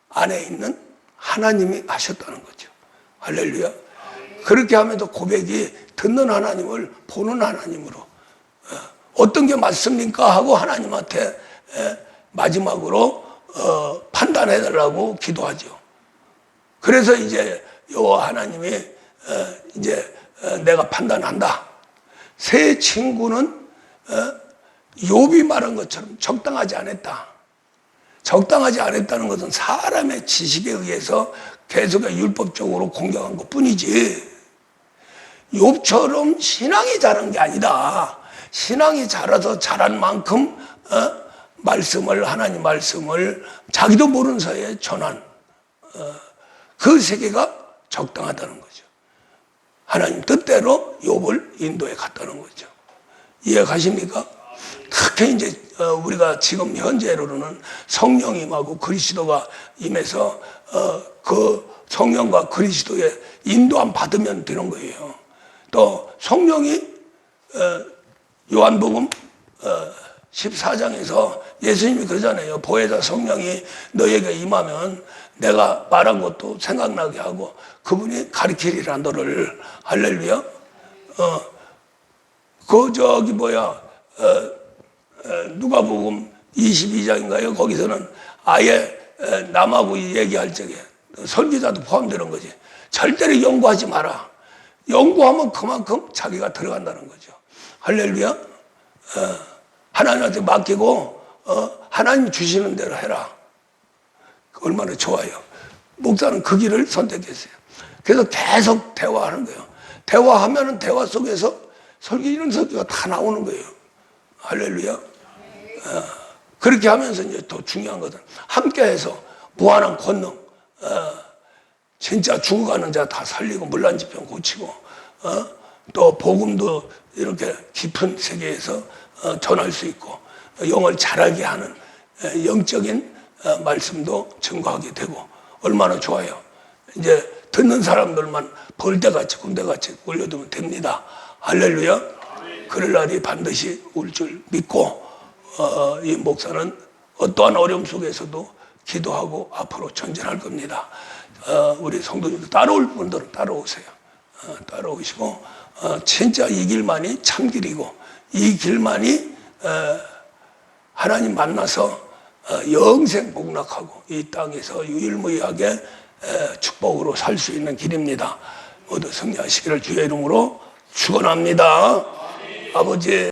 A: 안에 있는 하나님이 하셨다는 거죠. 할렐루야. 그렇게 하면서 고백이 듣는 하나님을 보는 하나님으로 어떤 게 맞습니까? 하고 하나님한테 마지막으로 판단해달라고 기도하죠. 그래서 이제 여호와 하나님이 이제 내가 판단한다. 세 친구는 욥이 말한 것처럼 적당하지 않았다. 적당하지 않았다는 것은 사람의 지식에 의해서 계속 율법적으로 공격한 것 뿐이지 욥처럼 신앙이 자란 게 아니다. 신앙이 자라서 자란 만큼 하나님 말씀을 자기도 모르는 사이에 전한 그 세계가 적당하다는 거죠. 하나님 뜻대로 욥을 인도에 갔다는 거죠. 이해가십니까? 특히 이제 우리가 지금 현재로는 성령이 임하고 그리스도가 임해서 그 성령과 그리스도의 인도함 받으면 되는 거예요. 또 성령이 요한복음 14장에서 예수님이 그러잖아요. 보혜사 성령이 너에게 임하면 내가 말한 것도 생각나게 하고 그분이 가르치리라 너를. 할렐루야. 누가복음 22장인가요? 거기서는 아예 남하고 얘기할 적에 선지자도 포함되는 거지. 절대로 연구하지 마라. 연구하면 그만큼 자기가 들어간다는 거죠. 할렐루야. 하나님한테 맡기고 하나님 주시는 대로 해라. 얼마나 좋아요. 목사는 그 길을 선택했어요. 그래서 계속 대화하는 거예요. 대화하면은 대화 속에서 이런 설교가 다 나오는 거예요. 할렐루야. 그렇게 하면서 이제 더 중요한 것은 함께해서 무한한 권능, 진짜 죽어가는 자 다 살리고 물난지병 고치고, 또 복음도 이렇게 깊은 세계에서 전할 수 있고 영을 자라게 하는 영적인 말씀도 증거하게 되고 얼마나 좋아요. 이제 듣는 사람들만 벌떼같이 군대같이 올려두면 됩니다. 할렐루야. 그럴 날이 반드시 올 줄 믿고 이 목사는 어떠한 어려움 속에서도 기도하고 앞으로 전진할 겁니다. 우리 성도님들 따라올 분들은 따라오세요. 따라오시고 진짜 이 길만이 참길이고 이 길만이 하나님 만나서 영생 복락하고 이 땅에서 유일무이하게 축복으로 살 수 있는 길입니다. 모두 승리하시기를 주의 이름으로 축원합니다. 아버지.